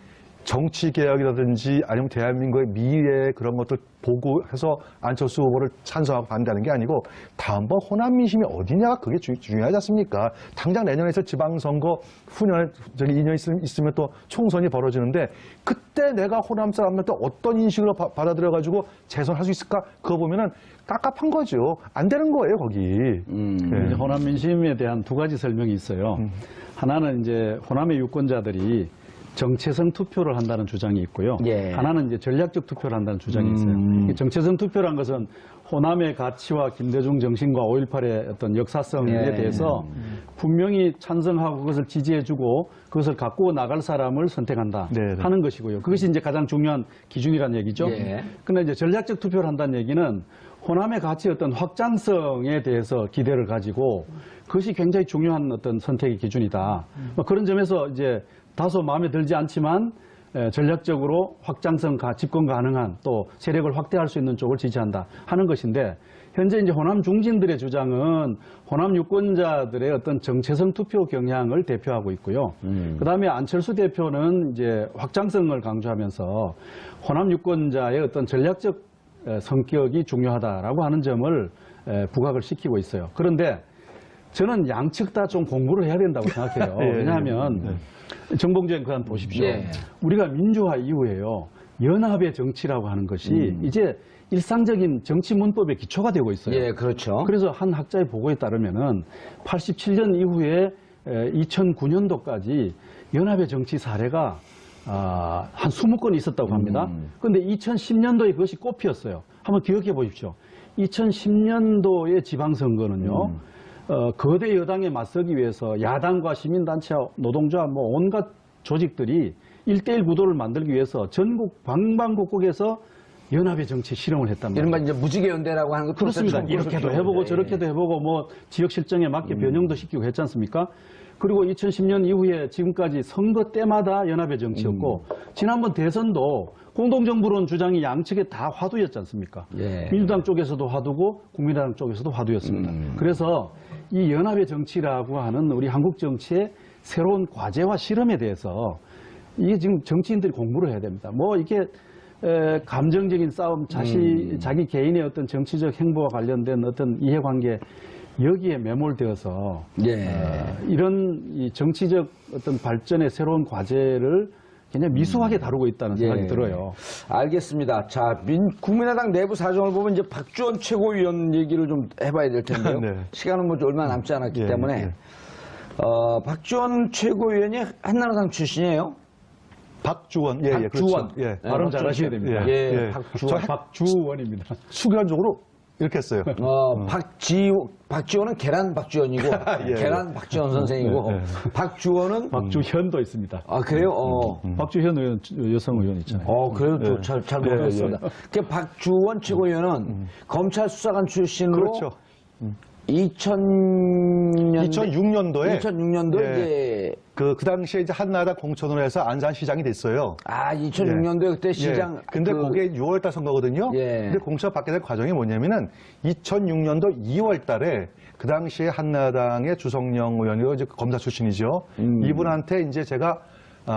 S4: 정치개혁이라든지 아니면 대한민국의 미래 그런 것들 보고 해서 안철수 후보를 찬성하고 반대하는 게 아니고 다음번 호남 민심이 어디냐가 그게 중요하지 않습니까? 당장 내년에 있을 지방선거 후년에 2년 있으면 또 총선이 벌어지는데 그때 내가 호남 사람한테 어떤 인식으로 받아들여가지고 재선할 수 있을까? 그거 보면은 깝깝한 거죠. 안 되는 거예요, 거기.
S3: 네. 호남 민심에 대한 두 가지 설명이 있어요. 하나는 이제 호남의 유권자들이 정체성 투표를 한다는 주장이 있고요.
S2: 예.
S3: 하나는 이제 전략적 투표를 한다는 주장이 있어요. 정체성 투표란 것은 호남의 가치와 김대중 정신과 5.18의 어떤 역사성에 대해서 분명히 찬성하고 그것을 지지해주고 그것을 갖고 나갈 사람을 선택한다 하는 것이고요. 그것이 이제 가장 중요한 기준이라는 얘기죠. 그런데 이제 전략적 투표를 한다는 얘기는 호남의 가치의 어떤 확장성에 대해서 기대를 가지고 그것이 굉장히 중요한 어떤 선택의 기준이다. 그런 점에서 이제 다소 마음에 들지 않지만 전략적으로 확장성, 집권 가능한 또 세력을 확대할 수 있는 쪽을 지지한다 하는 것인데 현재 이제 호남 중진들의 주장은 호남 유권자들의 어떤 정체성 투표 경향을 대표하고 있고요. 그다음에 안철수 대표는 이제 확장성을 강조하면서 호남 유권자의 어떤 전략적 성격이 중요하다라고 하는 점을 부각을 시키고 있어요. 그런데 저는 양측 다 좀 공부를 해야 된다고 생각해요. 왜냐하면 정봉주님 그만 보십시오. 우리가 민주화 이후에요. 연합의 정치라고 하는 것이 이제 일상적인 정치 문법의 기초가 되고 있어요.
S2: 예, 그렇죠.
S3: 그래서 한 학자의 보고에 따르면은 87년 이후에 2009년도까지 연합의 정치 사례가 한 20건 있었다고 합니다. 그런데 2010년도에 그것이 꽃피었어요. 한번 기억해 보십시오. 2010년도의 지방선거는요. 거대 여당에 맞서기 위해서 야당과 시민단체와 노동자 온갖 조직들이 1대1 구도를 만들기 위해서 전국 방방곡곡에서 연합의 정치 실험을 했단 말이에요.
S2: 이른바 이제 무지개 연대라고 하는 거
S3: 그렇습니다. 이렇게도 해보고 저렇게도 해보고 지역 실정에 맞게 변형도 시키고 했지 않습니까? 그리고 2010년 이후에 지금까지 선거 때마다 연합의 정치였고 지난번 대선도 공동정부론 주장이 양측에 다 화두였지 않습니까? 민주당 쪽에서도 화두고 국민의당 쪽에서도 화두였습니다. 그래서 이 연합의 정치라고 하는 우리 한국 정치의 새로운 과제와 실험에 대해서 이게 지금 정치인들이 공부를 해야 됩니다. 이게 감정적인 싸움, 자기 개인의 어떤 정치적 행보와 관련된 어떤 이해관계 여기에 매몰되어서 이런 이 정치적 어떤 발전의 새로운 과제를 굉장히 미숙하게 다루고 있다는 생각이 들어요.
S2: 알겠습니다. 자, 국민의당 내부 사정을 보면 이제 박주원 최고위원 얘기를 좀 해봐야 될 텐데요. 시간은 얼마 남지 않았기 때문에 박주원 최고위원이 한나라당 출신이에요.
S4: 박주원,
S2: 박주원.
S4: 그렇죠.
S3: 발음 잘하셔야 됩니다. 박주원입니다.
S4: 수교적으로 이렇게 했어요.
S2: 박지원은 계란 박지원이고, 계란 박지원 선생이고, 박주원은
S3: 박주현도 있습니다.
S2: 아, 그래요?
S3: 박주현 의원, 여성 의원 있잖아요.
S2: 그래도 잘 모르겠습니다. 그 박주원 최고위원은 검찰 수사관 출신으로.
S4: 그렇죠.
S2: 2006년도에 이제
S4: 그 당시에 이제 한나라당 공천으로 해서 안산시장이 됐어요.
S2: 2006년도에 그때 시장.
S4: 근데 그게 6월달 선거거든요. 근데 공천 받게 된 과정이 뭐냐면은 2006년도 2월달에 그 당시에 한나라당의 주성영 의원이고 이제 검사 출신이죠. 이분한테 이제 제가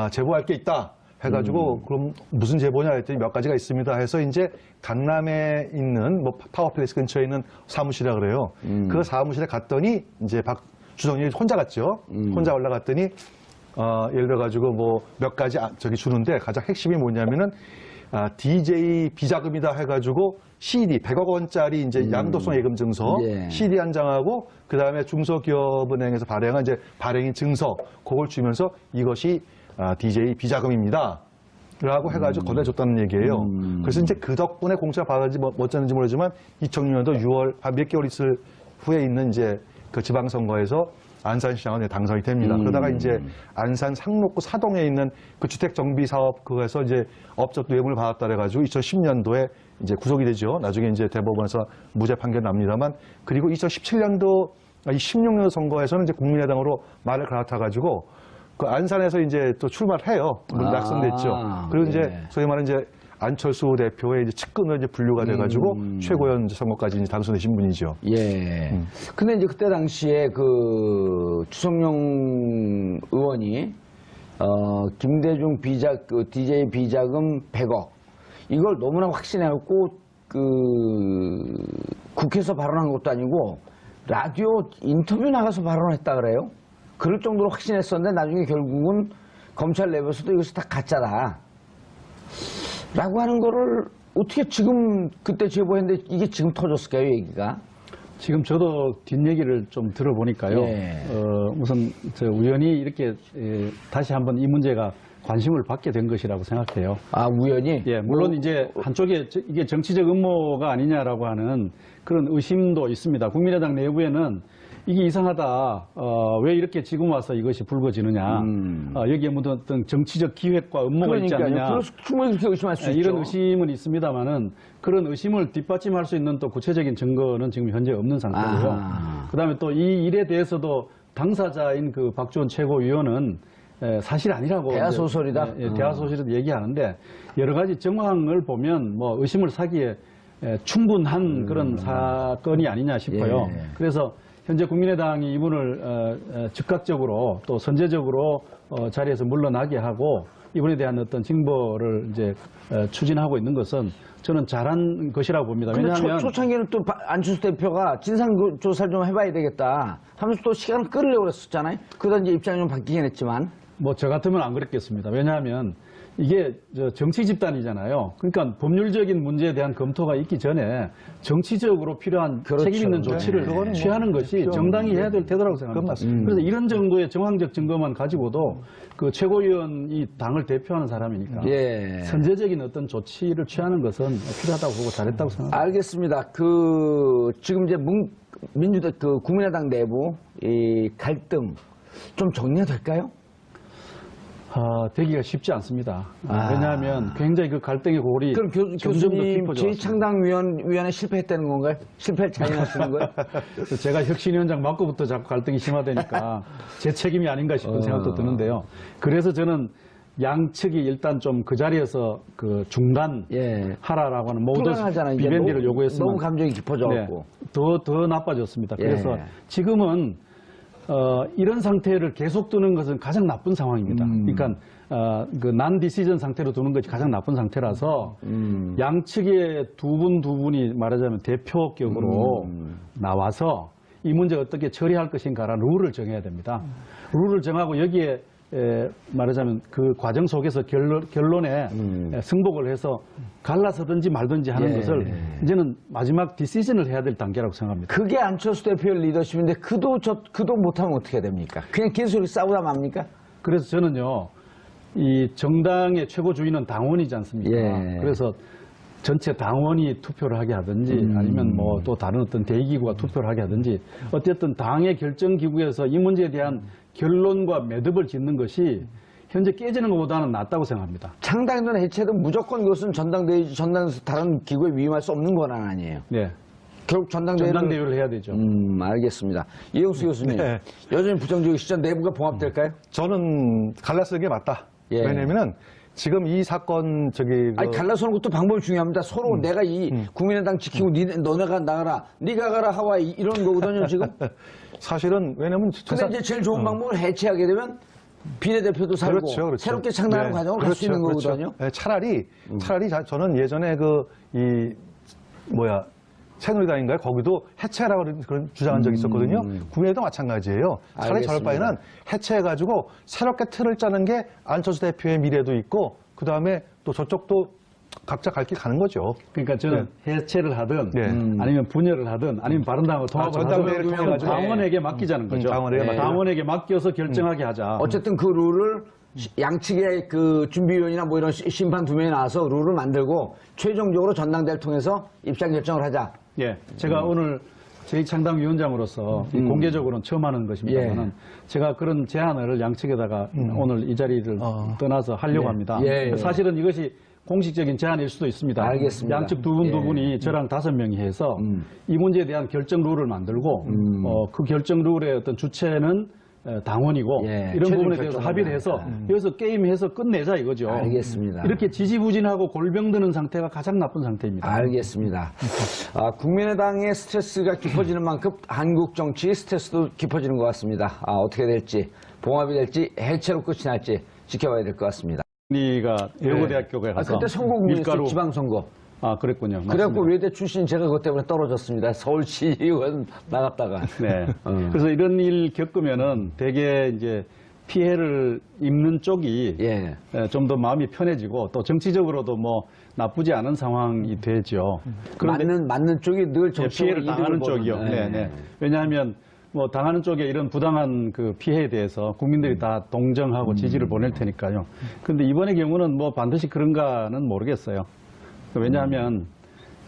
S4: 제보할 게 있다 해가지고 그럼 무슨 제보냐 했더니 몇 가지가 있습니다 해서 이제 강남에 있는 뭐 타워플레이스 근처에 있는 사무실이라 그래요. 그 사무실에 갔더니 이제 주성이 혼자 갔죠. 혼자 올라갔더니 예를 들어가지고 뭐 몇 가지 저기 주는데 가장 핵심이 뭐냐면은 DJ 비자금이다 해가지고 CD 100억 원짜리 이제 양도성 예금 증서
S2: 예.
S4: CD 한 장하고 그 다음에 중소기업은행에서 발행한 이제 발행인 증서 그걸 주면서 이것이 DJ 비자금입니다. 라고 해가지고 건네줬다는 얘기예요. 그래서 이제 그 덕분에 공짜 받았는지 뭐 어쩌는지 모르지만 2006년도 6월 한 몇 개월 있을 후에 있는 이제 그 지방선거에서 안산시장은 당선이 됩니다. 그러다가 이제 안산 상록구 사동에 있는 그 주택정비사업 그거에서 이제 업적 뇌물을 받았다 그래가지고 2010년도에 이제 구속이 되죠. 나중에 이제 대법원에서 무죄 판결 납니다만 그리고 2017년도 16년 선거에서는 이제 국민의당으로 말을 갈아타가지고 그 안산에서 이제 또 출마를 해요. 낙선됐죠. 그리고 이제 소위 말하는 이제 안철수 대표의 이제 측근으로 이제 분류가 돼가지고 최고위원 선거까지 이제 당선되신 분이죠.
S2: 예. 근데 이제 그때 당시에 그 주성용 의원이 김대중 DJ 비자금 100억 이걸 너무나 확신해갖고 그 국회에서 발언한 것도 아니고 라디오 인터뷰 나가서 발언했다 그래요. 그럴 정도로 확신했었는데 나중에 결국은 검찰 내부에서도 이것이 다 가짜다. 라고 하는 거를 어떻게 지금 그때 제보했는데 이게 지금 터졌을까요, 얘기가?
S3: 지금 저도 뒷얘기를 좀 들어보니까요.
S2: 예.
S3: 우선 저 우연히 이렇게 다시 한번 이 문제가 관심을 받게 된 것이라고 생각해요.
S2: 아, 우연히?
S3: 예, 물론 이제 한쪽에 이게 정치적 음모가 아니냐라고 하는 그런 의심도 있습니다. 국민의당 내부에는 이게 이상하다. 왜 이렇게 지금 와서 이것이 불거지느냐. 여기에 묻은 어떤 정치적 기획과 음모가 있지 않느냐.
S2: 그래서 충분히 그렇게 의심할 수 있죠.
S3: 이런 의심은 있습니다만은 그런 의심을 뒷받침할 수 있는 또 구체적인 증거는 지금 현재 없는 상태고요. 그다음에 또 이 일에 대해서도 당사자인 그 박지원 최고위원은 사실 아니라고
S2: 대하소설이다.
S3: 대하소설이다 얘기하는데 여러 가지 정황을 보면 뭐 의심을 사기에 충분한 그런 사건이 아니냐 싶어요.
S2: 예.
S3: 그래서 현재 국민의당이 이분을 즉각적으로 또 선제적으로 자리에서 물러나게 하고 이분에 대한 어떤 징벌을 이제 추진하고 있는 것은 저는 잘한 것이라고 봅니다.
S2: 근데
S3: 왜냐하면
S2: 초창기는 또 안철수 대표가 진상조사를 좀 해봐야 되겠다 하면서 또 시간을 끌으려고 그랬었잖아요. 그러다 이제 입장이 좀 바뀌긴 했지만.
S3: 뭐 저 같으면 안 그랬겠습니다. 왜냐하면 이게 정치 집단이잖아요. 그러니까 법률적인 문제에 대한 검토가 있기 전에 정치적으로 필요한
S2: 그렇죠.
S3: 책임 있는 조치를 취하는 것이 정당이 해야 될 태도라고 생각합니다. 그래서 이런 정도의 정황적 증거만 가지고도 그 최고위원이 당을 대표하는 사람이니까
S2: 예.
S3: 선제적인 어떤 조치를 취하는 것은 필요하다고 보고 잘했다고 생각합니다.
S2: 알겠습니다. 지금 이제 민주당 국민의당 내부 이 갈등 좀 정리가 될까요?
S3: 되기가 쉽지 않습니다. 왜냐하면 굉장히 그 갈등의 골이
S2: 그럼
S3: 점점 더
S2: 교수님
S3: 깊어져 왔습니다.
S2: 재창당위원회 실패했다는 건가요? 실패를 자인하시는 거예요?
S3: 그래서 제가 혁신위원장 맡고부터 자꾸 갈등이 심화되니까 제 책임이 아닌가 싶은 생각도 드는데요. 그래서 저는 양측이 일단 좀 그 자리에서 그 중단하라라고 하는 모든 비밴디를 요구했으면
S2: 너무 감정이 깊어져갖고
S3: 더 나빠졌습니다.
S2: 예.
S3: 그래서 지금은 이런 상태를 계속 두는 것은 가장 나쁜 상황입니다. 그러니까 그 난 디시전 상태로 두는 것이 가장 나쁜 상태라서 양측의 두 분이 말하자면 대표격으로 나와서 이 문제 어떻게 처리할 것인가라는 룰을 정해야 됩니다. 룰을 정하고 여기에 말하자면 그 과정 속에서 결론에 승복을 해서 갈라서든지 말든지 하는 것을 이제는 마지막 디시전을 해야 될 단계라고 생각합니다.
S2: 그게 안철수 대표의 리더십인데 그도 못하면 어떻게 됩니까? 그냥 계속 싸우다 맙니까?
S3: 그래서 저는요, 이 정당의 최고주의는 당원이지 않습니까?
S2: 예.
S3: 그래서 전체 당원이 투표를 하게 하든지 아니면 뭐 또 다른 어떤 대의기구가 투표를 하게 하든지 어쨌든 당의 결정기구에서 이 문제에 대한 결론과 매듭을 짓는 것이 현재 깨지는 것보다는 낫다고 생각합니다.
S2: 창당이든 해체든 무조건 그것은 전당에서 다른 기구에 위임할 수 없는 권한 아니에요.
S3: 네.
S2: 결국
S3: 전당대회를 해야 되죠.
S2: 알겠습니다. 이영수 교수님,
S4: 네.
S2: 여전히 부정적이시죠? 내부가 봉합될까요?
S4: 저는 갈라쓰는 게 맞다.
S2: 예.
S4: 왜냐면은 지금 이 사건
S2: 아니 갈라서는 것도 방법이 중요합니다. 서로 내가 이 국민의당 지키고 너네가 나가라, 네가 가라 하와이 이런 거거든요 지금.
S4: 사실은 왜냐면
S2: 근데 이제 제일 좋은 방법은 해체하게 되면 비례대표도 살고
S4: 그렇죠, 그렇죠.
S2: 새롭게 창당하는 과정을 갈 수 있는 거거든요.
S4: 네, 차라리 저는 예전에 새누리당인가요? 거기도 해체하라고 그런 주장한 적이 있었거든요. 국민의도 마찬가지예요. 차라리 저럴 바에는 해체해가지고 새롭게 틀을 짜는 게 안철수 대표의 미래도 있고 그 다음에 또 저쪽도 각자 갈 길 가는 거죠.
S3: 그러니까 저는 해체를 하든 아니면 분열을 하든 아니면 바른당하고 통합을 하든 당원에게 맡기자는 거죠. 당원에게 맡겨서 결정하게 하자.
S2: 어쨌든 그 룰을 양측의 그 준비위원이나 뭐 이런 심판 두 명이 나와서 룰을 만들고 최종적으로 전당대회를 통해서 입장 결정을 하자.
S3: 예, 제가 오늘 제2창당위원장으로서 공개적으로는 처음 하는 것입니다만 제가 그런 제안을 양측에다가 오늘 이 자리를 떠나서 하려고 합니다. 사실은 이것이 공식적인 제안일 수도 있습니다.
S2: 알겠습니다.
S3: 양측 두 분이 저랑 5명이 해서 이 문제에 대한 결정 룰을 만들고 그 결정 룰의 어떤 주체는 당원이고 이런 부분에 대해서 합의를 해서 여기서 게임해서 끝내자 이거죠.
S2: 알겠습니다.
S3: 이렇게 지지부진하고 골병드는 상태가 가장 나쁜 상태입니다.
S2: 알겠습니다. 국민의당의 스트레스가 깊어지는 만큼 한국 정치의 스트레스도 깊어지는 것 같습니다. 어떻게 될지, 봉합이 될지, 해체로 끝이 날지 지켜봐야 될 것 같습니다.
S3: 우리가 외고대학교에 가서
S2: 그때 선거구였어요. 지방선거.
S3: 그랬군요.
S2: 그래갖고 외대 출신 제가 그것 때문에 떨어졌습니다. 서울시 의원 나갔다가.
S3: 네. 그래서 이런 일 겪으면은 되게 이제 피해를 입는 쪽이 좀 더 마음이 편해지고 또 정치적으로도 뭐 나쁘지 않은 상황이 되죠. 그런데
S2: 맞는 쪽이 늘
S3: 피해를 당하는 쪽이요. 왜냐하면 뭐 당하는 쪽에 이런 부당한 그 피해에 대해서 국민들이 다 동정하고 지지를 보낼 테니까요. 그런데 이번의 경우는 뭐 반드시 그런가는 모르겠어요. 왜냐하면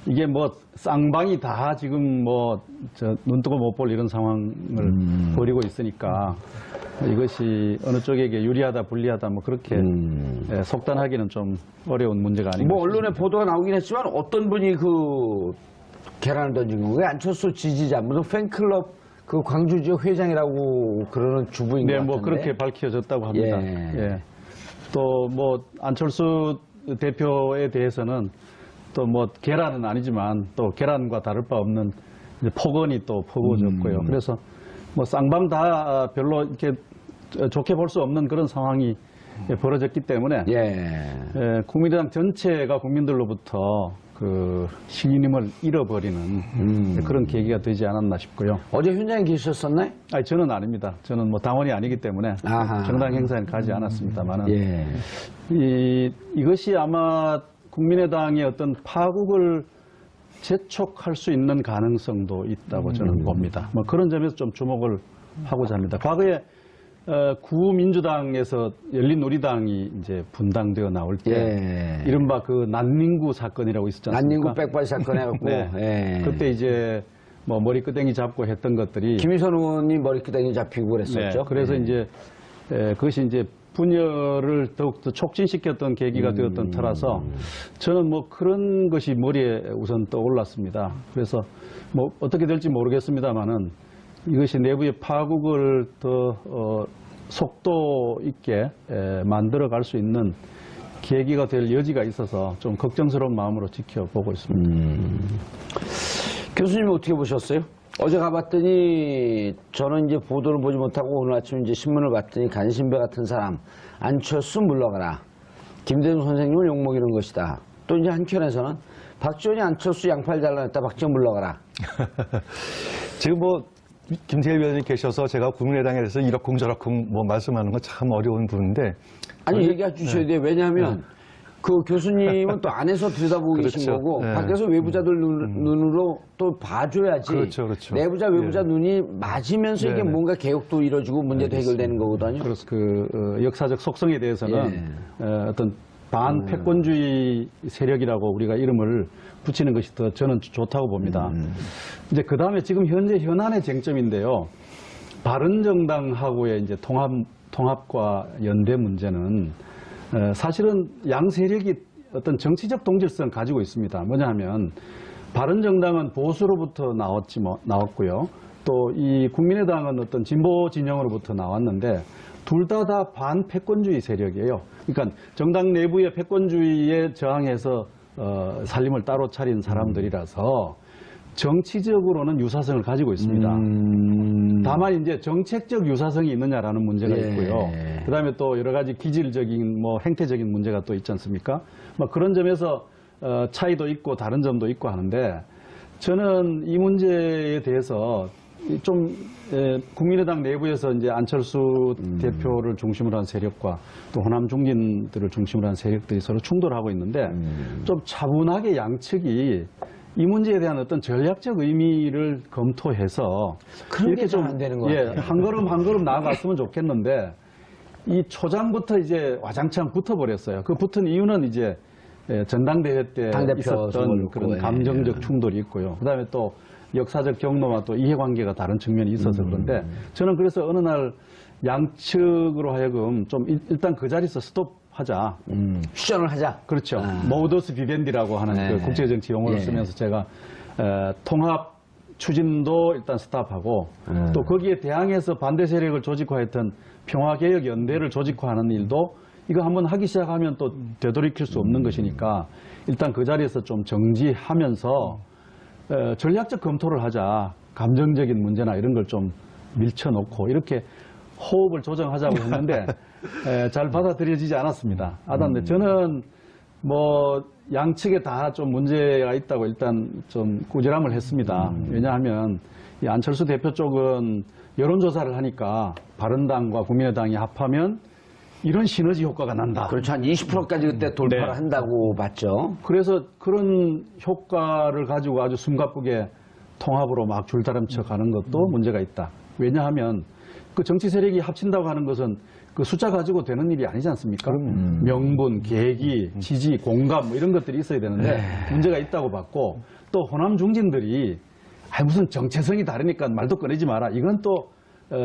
S3: 이게 뭐 쌍방이 다 지금 뭐 눈뜨고 못 볼 이런 상황을 벌이고 있으니까 이것이 어느 쪽에게 유리하다 불리하다 뭐 그렇게 속단하기는 좀 어려운 문제가 아닌가.
S2: 뭐 언론에 보도가 나오긴 했지만 어떤 분이 그 계란을 던진 건가요? 안철수 지지자 무슨 팬클럽 그 광주 지역 회장이라고 그러는 주부인 것 같은데.
S3: 뭐 그렇게 밝혀졌다고 합니다. 또 뭐 안철수 대표에 대해서는 또 뭐 계란은 아니지만 또 계란과 다를 바 없는 폭언이 또 퍼부어졌고요. 그래서 뭐 쌍방 다 별로 이렇게 좋게 볼 수 없는 그런 상황이 벌어졌기 때문에 국민의당 전체가 국민들로부터 그 신임을 잃어버리는 그런 계기가 되지 않았나 싶고요.
S2: 어제 현장에 계셨었나요?
S3: 아니, 저는 아닙니다. 저는 뭐 당원이 아니기 때문에 정당 행사에 가지 않았습니다만은 이것이 아마 국민의당의 어떤 파국을 재촉할 수 있는 가능성도 있다고 저는 봅니다. 뭐 그런 점에서 좀 주목을 하고자 합니다. 과거에 구민주당에서 열린우리당이 이제 분당되어 나올 때 이른바 그 난닝구 사건이라고 있었지 않습니까?
S2: 난닝구 백발 사건 해갖고
S3: 그때 이제 뭐 머리끄댕이 잡고 했던 것들이
S2: 김희선 의원이 머리끄댕이 잡히고 그랬었죠.
S3: 그래서 이제 그것이 이제 분열을 더욱더 촉진시켰던 계기가 되었던 터라서 저는 뭐 그런 것이 머리에 우선 떠올랐습니다. 그래서 뭐 어떻게 될지 모르겠습니다만은 이것이 내부의 파국을 더 속도 있게 만들어 갈 수 있는 계기가 될 여지가 있어서 좀 걱정스러운 마음으로 지켜보고 있습니다.
S2: 교수님 어떻게 보셨어요? 어제 가봤더니 저는 이제 보도를 보지 못하고 오늘 아침 이제 신문을 봤더니 간신배 같은 사람 안철수 물러가라. 김대중 선생님을 욕먹이는 것이다. 또 이제 한켠에서는 박지원이 안철수 양팔 잘라냈다. 박지원 물러가라.
S4: 지금 뭐 김태일 위원장님 계셔서 제가 국민의당에 대해서 이러쿵저러쿵 뭐 말씀하는 건 참 어려운 부분인데.
S2: 아니 얘기해 주셔야 돼요. 왜냐하면 그 교수님은 또 안에서 들여다보고 계신 거고 밖에서 외부자들 눈으로 또 봐줘야지. 내부자 외부자 눈이 맞으면서 이게 뭔가 개혁도 이루어지고 문제도 해결되는 거거든요.
S3: 그래서 그 역사적 속성에 대해서는 어떤 반패권주의 세력이라고 우리가 이름을 붙이는 것이 더 저는 좋다고 봅니다. 이제 그 다음에 지금 현재 현안의 쟁점인데요. 바른정당하고의 이제 통합과 연대 문제는 사실은 양 세력이 어떤 정치적 동질성 가지고 있습니다. 뭐냐 하면 바른정당은 보수로부터 나왔고요. 또 이 국민의당은 어떤 진보 진영으로부터 나왔는데 둘 다 반패권주의 세력이에요. 그러니까 정당 내부의 패권주의에 저항해서 살림을 따로 차린 사람들이라서 정치적으로는 유사성을 가지고 있습니다. 다만 이제 정책적 유사성이 있느냐라는 문제가 있고요. 그다음에 또 여러 가지 기질적인 뭐 행태적인 문제가 또 있지 않습니까? 뭐 그런 점에서 차이도 있고 다른 점도 있고 하는데 저는 이 문제에 대해서 좀 국민의당 내부에서 이제 안철수 대표를 중심으로 한 세력과 또 호남 중진들을 중심으로 한 세력들이 서로 충돌하고 있는데 좀 차분하게 양측이 이 문제에 대한 어떤 전략적 의미를 검토해서
S2: 이렇게 좀 안 되는 것 같아요.
S3: 한 걸음 한 걸음 나아갔으면 좋겠는데 이 초장부터 이제 와장창 붙어버렸어요. 그 붙은 이유는 이제 전당대회 때 있었던 그런 감정적 충돌이 있고요. 그다음에 또 역사적 경로와 또 이해관계가 다른 측면이 있어서 그런데 저는 그래서 어느 날 양측으로 하여금 좀 일단 그 자리에서 스톱하자.
S2: 휴전을 하자.
S3: 그렇죠. 모더스 비벤디라고 하는 그 국제정치 용어를 쓰면서 제가 통합 추진도 일단 스탑하고 또 거기에 대항해서 반대 세력을 조직화했던 평화개혁연대를 조직화하는 일도 이거 한번 하기 시작하면 또 되돌이킬 수 없는 것이니까 일단 그 자리에서 좀 정지하면서 전략적 검토를 하자. 감정적인 문제나 이런 걸 좀 밀쳐놓고 이렇게 호흡을 조정하자고 했는데 잘 받아들여지지 않았습니다. 저는 뭐 양측에 다 좀 문제가 있다고 일단 좀 꾸지람을 했습니다. 왜냐하면 이 안철수 대표 쪽은 여론조사를 하니까 바른당과 국민의당이 합하면 이런 시너지 효과가 난다.
S2: 그렇죠. 한 20%까지 그때 돌파를 한다고 봤죠.
S3: 그래서 그런 효과를 가지고 아주 숨가쁘게 통합으로 막 줄다름쳐 가는 것도 문제가 있다. 왜냐하면 그 정치 세력이 합친다고 하는 것은 그 숫자 가지고 되는 일이 아니지 않습니까? 명분, 계기, 지지, 공감 뭐 이런 것들이 있어야 되는데 문제가 있다고 봤고 또 호남 중진들이 무슨 정체성이 다르니까 말도 꺼내지 마라. 이건 또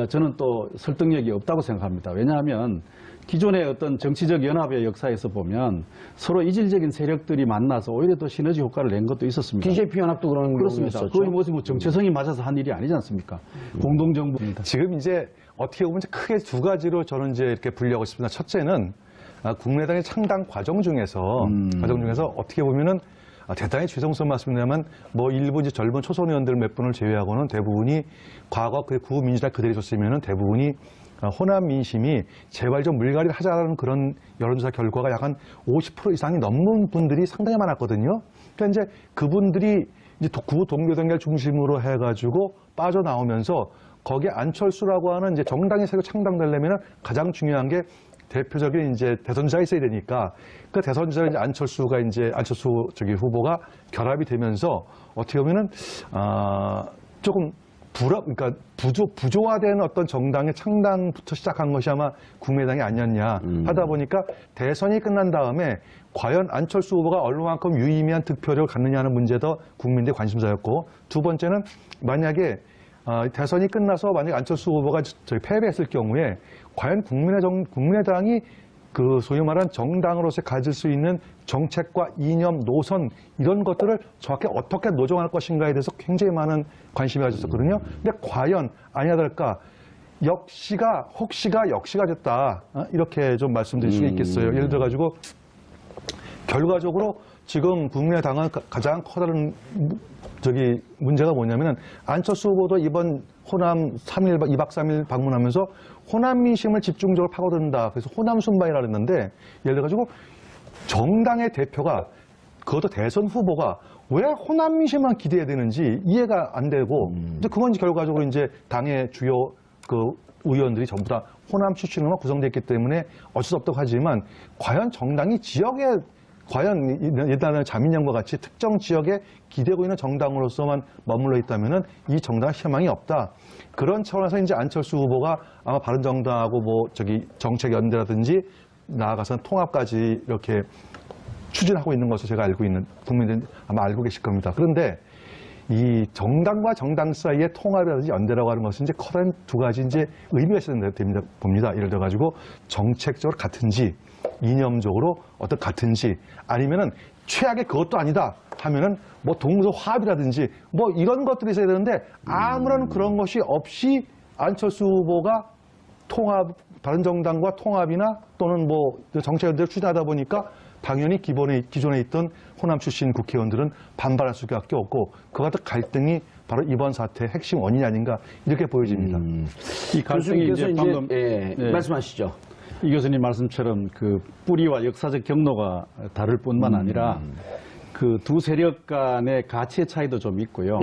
S3: 저는 또 설득력이 없다고 생각합니다. 왜냐하면 기존의 어떤 정치적 연합의 역사에서 보면 서로 이질적인 세력들이 만나서 오히려 더 시너지 효과를 낸 것도 있었습니다.
S2: DJP 연합도 그런
S3: 그렇습니다. 그게 무슨 뭐 정체성이 맞아서 한 일이 아니지 않습니까? 공동정부입니다.
S4: 지금 이제 어떻게 보면 크게 두 가지로 저는 이제 이렇게 분류하고 싶습니다. 첫째는 국민의당의 창당 과정 중에서 어떻게 보면은 대단히 죄송스러운 말씀이냐면 뭐 일부 이제 젊은 초선 의원들 몇 분을 제외하고는 대부분이 과거 그 구민주당 그대로 줬으면은 대부분이 호남 민심이 제발 좀 물갈이를 하자라는 그런 여론조사 결과가 약 한 50% 이상이 넘는 분들이 상당히 많았거든요. 그러니까 이제 그분들이 이제 구호 동료단결 중심으로 해가지고 빠져나오면서 거기에 안철수라고 하는 이제 정당의 세력 창당되려면 가장 중요한 게 대표적인 이제 대선자가 있어야 되니까 그 대선자 이제 안철수 후보가 결합이 되면서 어떻게 보면은 조금 그러니까 부조화된 어떤 정당의 창당부터 시작한 것이 아마 국민의당이 아니었냐 하다 보니까 대선이 끝난 다음에 과연 안철수 후보가 얼마만큼 유의미한 득표력을 갖느냐 하는 문제도 국민들의 관심사였고 두 번째는 만약에 대선이 끝나서 만약 안철수 후보가 패배했을 경우에 과연 국민의당이 그 소위 말한 정당으로서 가질 수 있는 정책과 이념, 노선 이런 것들을 정확히 어떻게 노정할 것인가에 대해서 굉장히 많은 관심이 가졌었거든요. 근데 과연 아니야 다를까 혹시가 됐다 이렇게 좀 말씀드릴 수가 있겠어요. 예를 들어 가지고 결과적으로 지금 국민의당은 가장 커다란 문제가 뭐냐면은 안철수 후보도 이번 호남 2박 3일 방문하면서 호남 민심을 집중적으로 파고든다. 그래서 호남 순방이라 그랬는데 예를 들어 가지고 정당의 대표가 그것도 대선 후보가 왜 호남 민심만 기대해야 되는지 이해가 안 되고 근데 그건 결과적으로 이제 당의 주요 그 의원들이 전부 다 호남 출신으로 구성됐기 때문에 어쩔 수 없다고 하지만 과연 정당이 지역에 과연 예전에 자민련과 같이 특정 지역에 기대고 있는 정당으로서만 머물러 있다면은 이 정당은 희망이 없다. 그런 차원에서 이제 안철수 후보가 아마 바른정당하고 정책연대라든지 나아가서는 통합까지 이렇게 추진하고 있는 것을 제가 알고 있는 국민들은 아마 알고 계실 겁니다. 그런데 이 정당과 정당 사이의 통합이라든지 연대라고 하는 것은 이제 커다란 두 가지 이제 의미가 있어야 됩니다. 봅니다. 예를 들어 가지고 정책적으로 같은지 이념적으로 어떤 같은지 아니면은 최악의 그것도 아니다 하면은 뭐 동서 화합이라든지 뭐 이런 것들이 있어야 되는데 아무런 그런 것이 없이 안철수 후보가 바른정당과 통합이나 또는 뭐 정책연대를 추진하다 보니까 당연히 기존에 있던 호남 출신 국회의원들은 반발할 수밖에 없고 그 같은 갈등이 바로 이번 사태의 핵심 원인이 아닌가 이렇게 보여집니다.
S3: 이 갈등이 이제 방금
S2: 말씀하시죠.
S3: 이 교수님 말씀처럼 그 뿌리와 역사적 경로가 다를 뿐만 아니라 그 두 세력 간의 가치의 차이도 좀 있고요.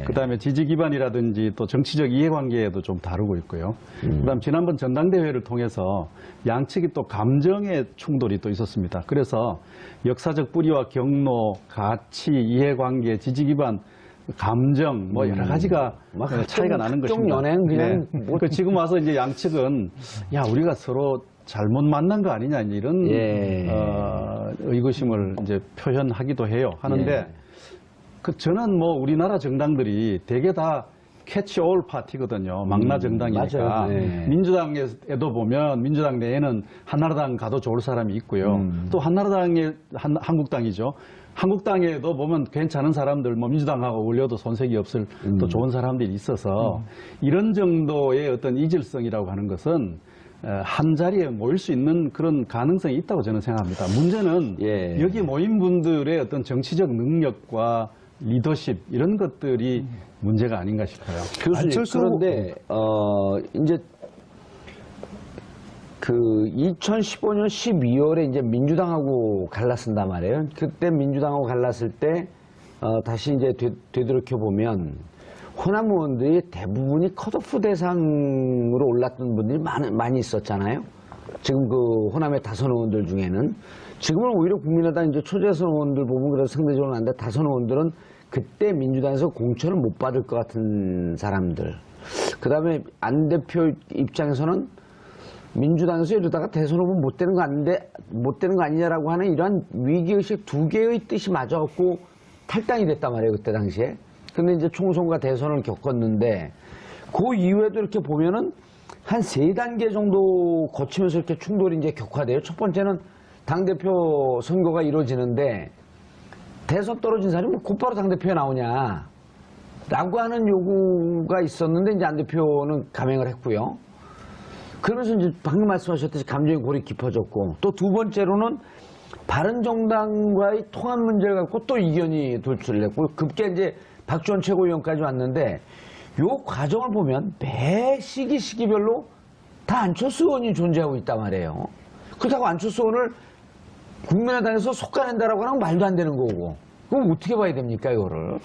S3: 그다음에 지지 기반이라든지 또 정치적 이해관계에도 좀 다르고 있고요. 그다음 지난번 전당대회를 통해서 양측이 또 감정의 충돌이 또 있었습니다. 그래서 역사적 뿌리와 경로, 가치, 이해관계, 지지 기반, 감정 뭐 여러 가지가 차이가 나는 것입니다.
S2: 연행 그냥
S3: 그 지금 와서 이제 양측은 야 우리가 서로 잘못 만난 거 아니냐 이런 의구심을 이제 표현하기도 해요. 하는데 그 저는 뭐 우리나라 정당들이 대개 다 캐치 올 파티거든요. 망라 정당이니까. 민주당에도 보면 민주당 내에는 한나라당 가도 좋을 사람이 있고요. 또 한나라당에 한국당이죠. 한국당에도 보면 괜찮은 사람들, 뭐 민주당하고 어울려도 손색이 없을 또 좋은 사람들이 있어서 이런 정도의 어떤 이질성이라고 하는 것은 한 자리에 모일 수 있는 그런 가능성이 있다고 저는 생각합니다. 문제는 여기 모인 분들의 어떤 정치적 능력과 리더십 이런 것들이 문제가 아닌가 싶어요.
S2: 교수님, 그런데 이제 그 2015년 12월에 이제 민주당하고 갈랐단 말이에요. 그때 민주당하고 갈랐을 때 다시 이제 되돌이켜 보면 호남 의원들이 대부분이 컷오프 대상으로 올랐던 분들이 많이 있었잖아요. 지금 그 호남의 다선 의원들 중에는 지금은 오히려 국민의당 이제 초재선 의원들 보면 그래도 상대적으로 나는데 다선 의원들은 그때 민주당에서 공천을 못 받을 것 같은 사람들. 그 다음에 안 대표 입장에서는 민주당에서 이러다가 대선 후보 못 되는 거 아니냐라고 하는 이러한 위기의식 두 개의 뜻이 맞아갖고 탈당이 됐단 말이에요, 그때 당시에. 근데 이제 총선과 대선을 겪었는데, 그 이후에도 이렇게 보면은 한 3단계 정도 거치면서 이렇게 충돌이 이제 격화돼요. 첫 번째는 당대표 선거가 이루어지는데, 대선 떨어진 사람이 뭐 곧바로 당대표에 나오냐, 라고 하는 요구가 있었는데, 이제 안 대표는 감행을 했고요. 그러면서 이제 방금 말씀하셨듯이 감정의 골이 깊어졌고, 또 두 번째로는 바른정당과의 통합 문제를 갖고 또 이견이 돌출했고, 급게 이제 박지원 최고위원까지 왔는데, 요 과정을 보면 매 시기별로 다 안철수 의원이 존재하고 있단 말이에요. 그렇다고 안철수 의원을 국민의당에서 속아낸다라고 하는 건 말도 안 되는 거고. 그럼 어떻게 봐야 됩니까, 이거를?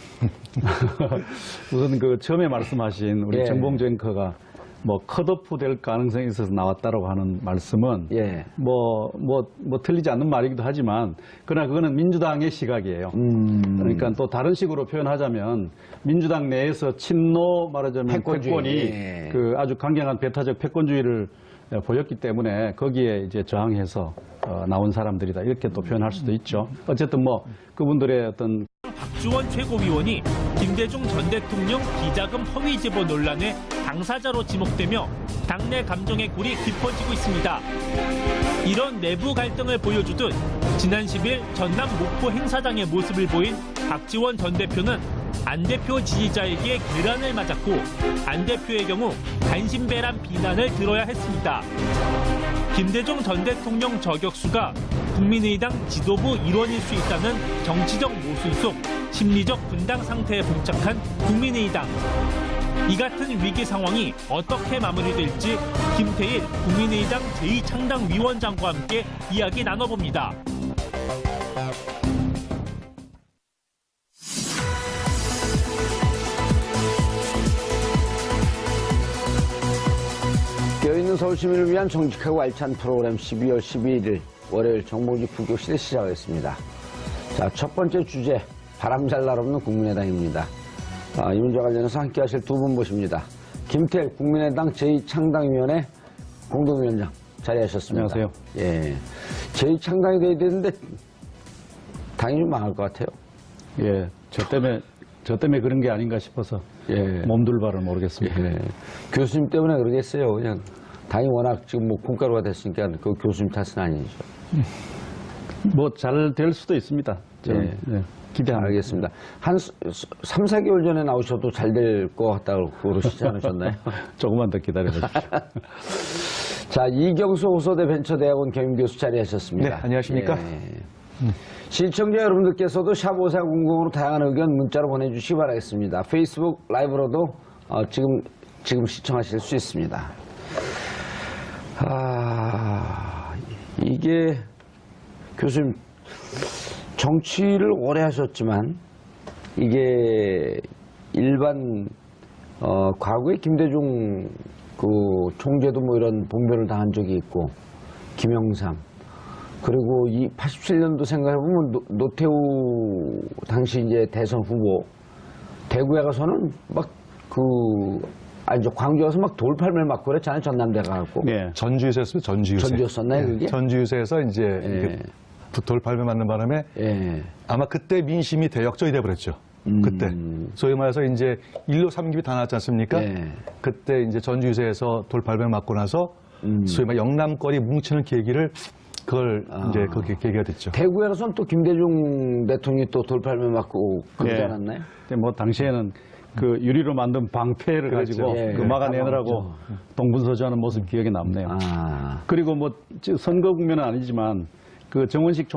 S3: 우선 그 처음에 말씀하신 우리 정봉주 앵커가 뭐 컷오프 될 가능성이 있어서 나왔다라고 하는 말씀은 뭐 틀리지 않는 말이기도 하지만 그러나 그거는 민주당의 시각이에요. 그러니까 또 다른 식으로 표현하자면 민주당 내에서 친노 말하자면 패권이 그 아주 강경한 배타적 패권주의를 보였기 때문에 거기에 이제 저항해서 나온 사람들이다 이렇게 또 표현할 수도 있죠. 어쨌든 뭐 그분들의 어떤
S1: 박지원 최고위원이 김대중 전 대통령 비자금 허위 제보 논란의 당사자로 지목되며 당내 감정의 골이 깊어지고 있습니다. 이런 내부 갈등을 보여주듯 지난 10일 전남 목포 행사장의 모습을 보인 박지원 전 대표는 안 대표 지지자에게 계란을 맞았고 안 대표의 경우 간신배란 비난을 들어야 했습니다. 김대중 전 대통령 저격수가 국민의당 지도부 일원일 수 있다는 정치적 모순 속 심리적 분당 상태에 봉착한 국민의당. 이 같은 위기 상황이 어떻게 마무리될지 김태일 국민의당 제2창당위원장과 함께 이야기 나눠봅니다.
S2: 깨어있는 서울 시민을 위한 정직하고 알찬 프로그램 12월 12일 월요일 정보지 국교시대 시작하겠습니다. 자, 첫 번째 주제, 바람 잘 날 없는 국민의당입니다. 이 문제와 관련해서 함께 하실 두 분 모십니다. 김태일 국민의당 제2창당위원회 공동위원장 자리하셨습니다.
S3: 안녕하세요.
S2: 예. 제2창당이 돼야 되는데 당이 좀 망할 것 같아요.
S3: 예, 저 때문에 그런 게 아닌가 싶어서 몸둘 바를 모르겠습니다.
S2: 교수님 때문에 그러겠어요. 그냥 당이 워낙 지금 뭐 콩가루가 됐으니까 그 교수님 탓은 아니죠.
S3: 뭐 잘 될 수도 있습니다. 기대합니다.
S2: 알겠습니다. 한 3, 4개월 전에 나오셔도 잘 될 것 같다고 그러시지 않으셨나요?
S3: 조금만 더 기다려주십시오.
S2: 자, 이경수 호서대 벤처대학원 겸임교수 자리하셨습니다.
S4: 네, 안녕하십니까?
S2: 시청자 여러분들께서도 샵5400으로 다양한 의견 문자로 보내주시기 바라겠습니다. 페이스북 라이브로도 지금 시청하실 수 있습니다. 이게 교수님 정치를 오래 하셨지만 이게 일반 과거에 김대중 그 총재도 뭐 이런 봉변을 당한 적이 있고 김영삼 그리고 이 87년도 생각해보면 노태우 당시 이제 대선 후보 대구에 가서는 막 광주 가서 막 돌팔매 맞고 그랬잖아요. 전남대 가갖고.
S3: 네.
S4: 전주유세였어요. 전주유세.
S2: 전주였었나요, 그게?
S4: 전주유세에서 이제 이렇게 돌팔매 맞는 바람에 아마 그때 민심이 대역전이 돼버렸죠. 그때. 소위 말해서 이제 1로 3급이 다 나왔지 않습니까? 그때 이제 전주유세에서 돌팔매 맞고 나서 소위 말 영남권이 뭉치는 계기를 그걸 이제 그게 계기가 됐죠.
S2: 대구에 가서는 또 김대중 대통령이 또 돌팔매 맞고 그러지 않았나요?
S3: 뭐 당시에는 그 유리로 만든 방패를 가지고 그 막아내느라고 동분서주하는 모습 기억에 남네요. 그리고 뭐 선거 국면은 아니지만 그 정원식 총